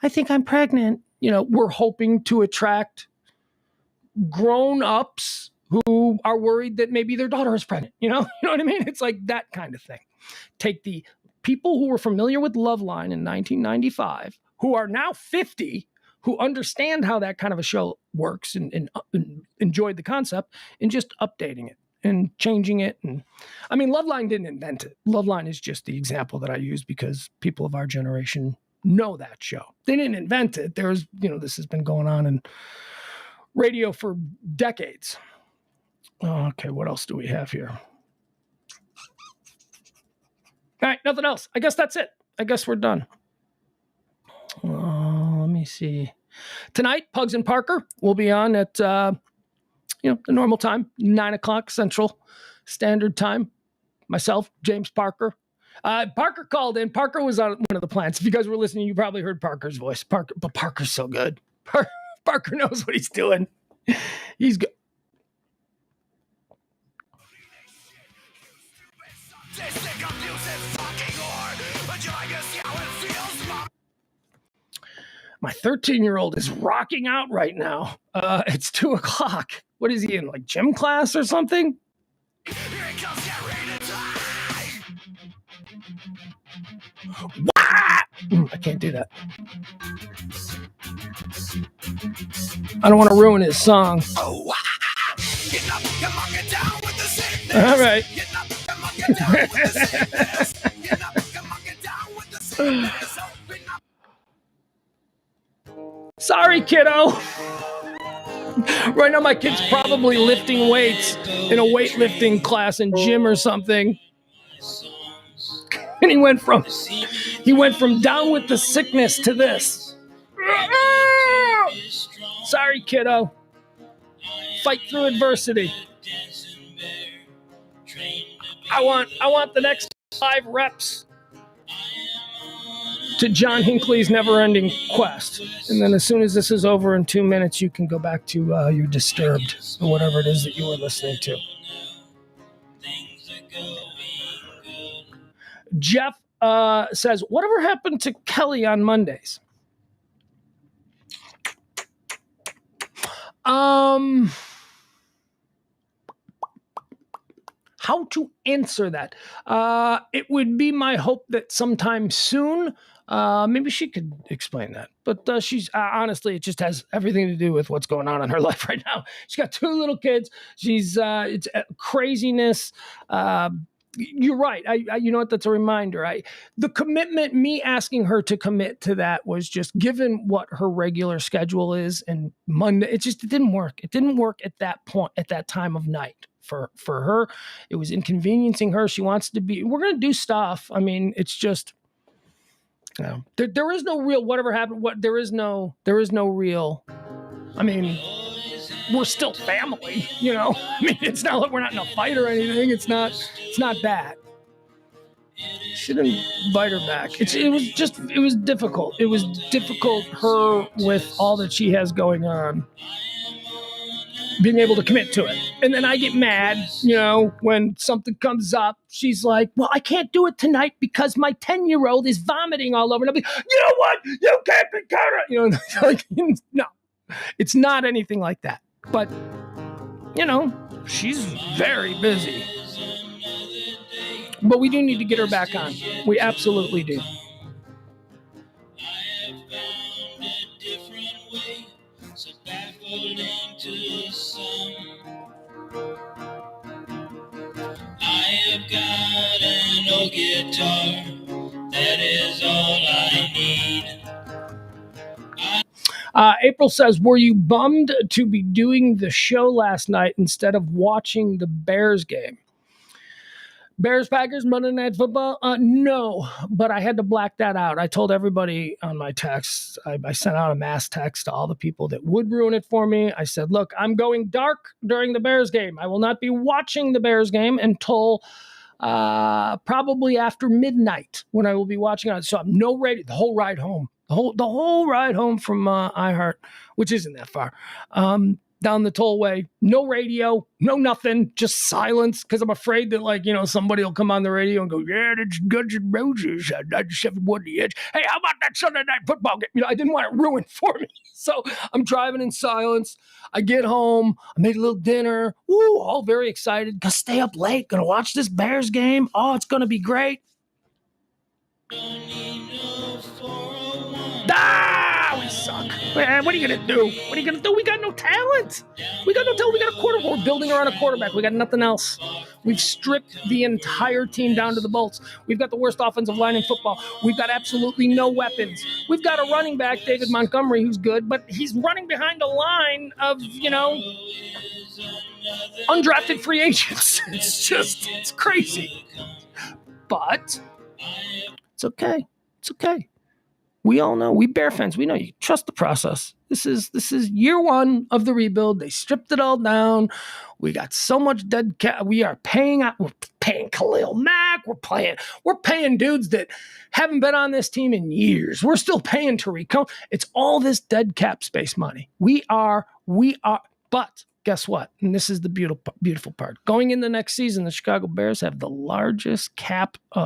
I think I'm pregnant. we're hoping to attract grown-ups who are worried that maybe their daughter is pregnant. You know what I mean? It's like that kind of thing. Take the people who were familiar with Loveline in 1995, who are now 50, who understand how that kind of a show works and enjoyed the concept, and just updating it and changing it. And I mean, Loveline didn't invent it. Loveline is just the example that I use because people of our generation know that show. They didn't invent it. There's, this has been going on in radio for decades. Okay, what else do we have here? All right, nothing else. I guess that's it. I guess we're done. Let me see. Tonight, Pugs and Parker will be on at, the normal time, 9 o'clock Central Standard Time. Myself, James Parker. Parker called in. Parker was on one of the plants. If you guys were listening, you probably heard Parker's voice. But Parker's so good. Parker knows what he's doing. He's good. My 13-year-old is rocking out right now. It's 2 o'clock. What is he in, like gym class or something? I can't do that. I don't want to ruin his song. All right. Sorry, kiddo. Right now, my kid's probably lifting weights in a weightlifting class in gym or something. And he went from down with the sickness to this. Sorry, kiddo. Fight through adversity. I want the next 5 reps to John Hinckley's Never-Ending Quest. And then as soon as this is over in 2 minutes, you can go back to your Disturbed or whatever it is that you were listening to. Jeff says, whatever happened to Kelly on Mondays? How to answer that? It would be my hope that sometime soon, maybe she could explain that. But she's honestly, it just has everything to do with what's going on in her life right now. She's got 2 little kids. She's it's craziness. You're right. You know what? That's a reminder. The commitment, me asking her to commit to that was just given what her regular schedule is, and Monday, it didn't work. It didn't work at that point, at that time of night for her. It was inconveniencing her. She wants to be, we're going to do stuff. I mean, it's just, there is no real, whatever happened, there is no real, I mean, we're still family, I mean, it's not like we're not in a fight or anything. It's not that. Should invite her back. It was difficult. It was difficult, her with all that she has going on, being able to commit to it. And then I get mad, when something comes up. She's like, well, I can't do it tonight because my 10-year-old is vomiting all over. And I'll be, you know what? You can't be counted. No, it's not anything like that. But, she's very busy. But we do need to get her back on. We absolutely do. I have got an old guitar. That is all I need. April says, were you bummed to be doing the show last night instead of watching the Bears game? Bears, Packers, Monday Night Football? No, but I had to black that out. I told everybody on my text, I sent out a mass text to all the people that would ruin it for me. I said, look, I'm going dark during the Bears game. I will not be watching the Bears game until probably after midnight when I will be watching it. So I'm no radio, the whole ride home. The whole ride home from iHeart, which isn't that far. down the tollway. No radio, no nothing, just silence, because I'm afraid that, somebody will come on the radio and go, yeah, that's Guns N' Roses, 97 the Edge. Hey, how about that Sunday night football game? I didn't want it ruined for me. So I'm driving in silence. I get home. I made a little dinner. Woo, all very excited. Gonna stay up late. Gonna watch this Bears game. Oh, it's gonna be great. We suck. Man, what are you going to do? What are you going to do? We got no talent. We got a quarterback. We're building around a quarterback. We got nothing else. We've stripped the entire team down to the bolts. We've got the worst offensive line in football. We've got absolutely no weapons. We've got a running back, David Montgomery, who's good, but he's running behind a line of, undrafted free agents. It's crazy. But it's okay. It's okay. We all know, we Bear fans, we know you trust the process. This is year one of the rebuild. They stripped it all down. We got so much dead cap. We're paying Khalil Mack. We're paying dudes that haven't been on this team in years. We're still paying Tariq Cohen. It's all this dead cap space money. We are, but guess what? And this is the beautiful part. Going in the next season, the Chicago Bears have the largest cap. We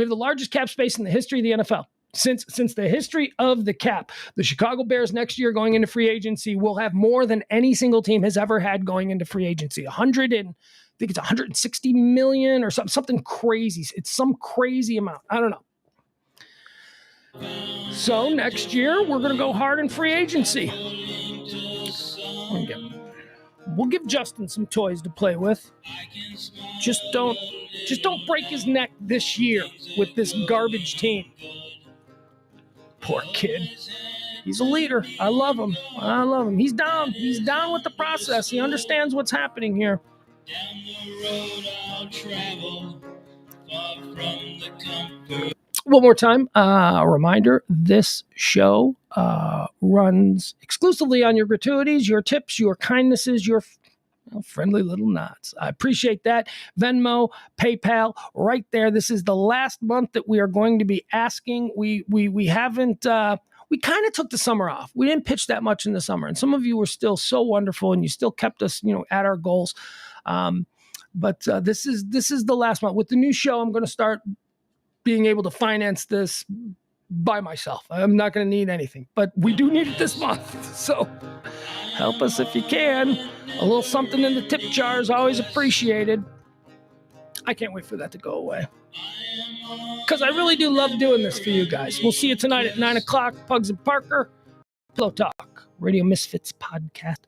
have the largest cap space in the history of the NFL. Since the history of the cap, the Chicago Bears next year going into free agency will have more than any single team has ever had going into free agency. I think it's 160 million or something crazy. It's some crazy amount. I don't know. So next year we're going to go hard in free agency. We'll give Justin some toys to play with. Just don't break his neck this year with this garbage team. Poor kid. He's a leader. I love him. He's down. He's down with the process. He understands what's happening here. Down the road I'll travel, far from the comfort. One more time, a reminder, this show runs exclusively on your gratuities, your tips, your kindnesses, your friendly little nods. I appreciate that. Venmo, PayPal, right there. This is the last month that we are going to be asking. We haven't, we kind of took the summer off. We didn't pitch that much in the summer. And some of you were still so wonderful and you still kept us, at our goals. But this is the last month. With the new show, I'm going to start being able to finance this by myself. I'm not going to need anything, but we do need it this month. So help us if you can. A little something in the tip jar is always appreciated. I can't wait for that to go away, because I really do love doing this for you guys. We'll see you tonight at 9 o'clock. Pugs and Parker, Pillow Talk, Radio Misfits podcast.